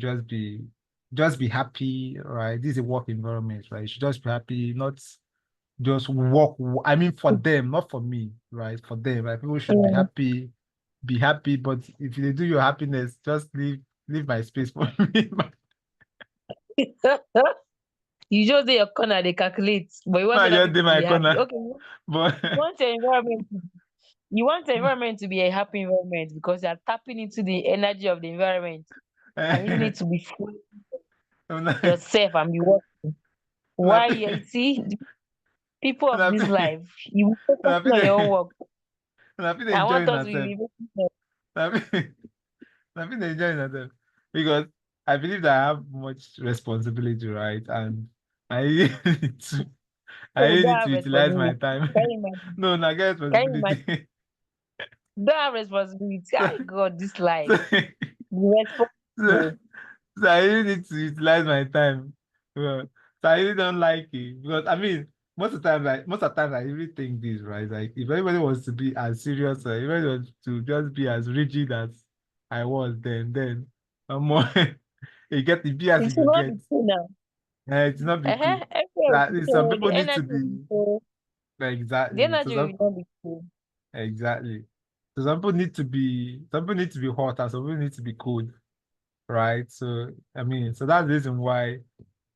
just be happy, right? This is a work environment, right? You should just be happy, not just work. I mean, for them, not for me, right? For them, right? People should mm. be happy. But if they do your happiness, just leave my space for me. You just do your corner, they calculate, but you want I other just people did to my be happy. corner, Okay, you but want your environment. You want the environment to be a happy environment because you are tapping into the energy of the environment, and you need to be full yourself and be working. una Why you fit see people of una this fit life, you focus una fit on your own dey work. una fit dey I enjoy want us to yourself. be Una fit una fit dey enjoy yourself because I believe that I have much responsibility, right? And I really need to I so really don't need to have utilize my responsibility. Can time. you imagine? No, I get Can you imagine? responsibility. Don't have responsibility. So, I God, this life. so, Be so, responsible. so I really need to utilize my time. Well, so I really don't like it because I mean, most of the time I really think this, right? Like if anybody wants to be as serious, or if anybody wants to just be as rigid as I was, then I'm more you be as It you should go not get. be true now. It's not be cool. Everywhere That is, some so people the need to energy will be be so the exactly. So energy will not be true. exactly. So some people need to be hot and some people need to be cold, right? So I mean, so that's the reason why,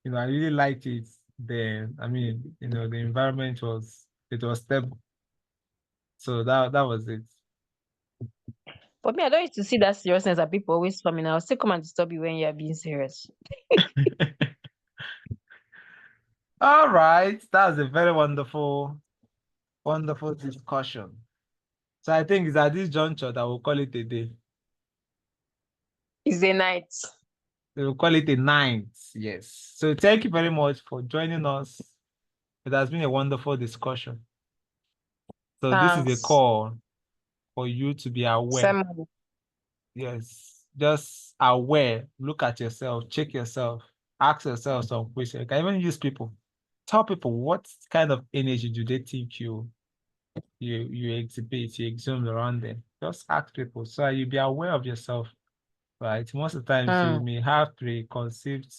I really liked it then. I mean, the environment was stable. So that was it. For me, I don't used to see that seriousness that people always coming. I'll still come and disturb you when you're being serious. All right. That was a very wonderful, wonderful discussion. So I think it's at this juncture that we'll call it a day. It's a night. We'll call it a night. Yes. So thank you very much for joining us. It has been a wonderful discussion. So this is a Thanks. call for you to be aware. Same. Yes, just aware. Look at yourself, check yourself, ask yourself some questions. You can even use people. Tell people what kind of energy do they think you exhibit, you exude around them. Just ask people so you be aware of yourself, right? Most of the times you Mm, may have preconceived,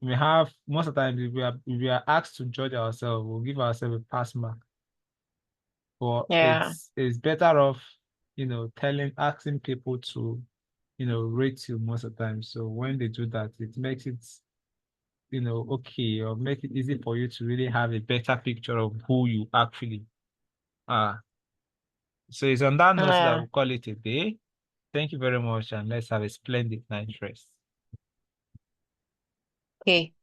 you may have most of the time if we are asked to judge ourselves, we'll give ourselves a pass mark. But yeah. it's better off, asking people to, rate you most of the time. So when they do that, it makes it, okay, or make it easy for you to really have a better picture of who you actually are. So it's on that note that Yeah. we'll call it a day. Thank you very much, and let's have a splendid night rest. Okay.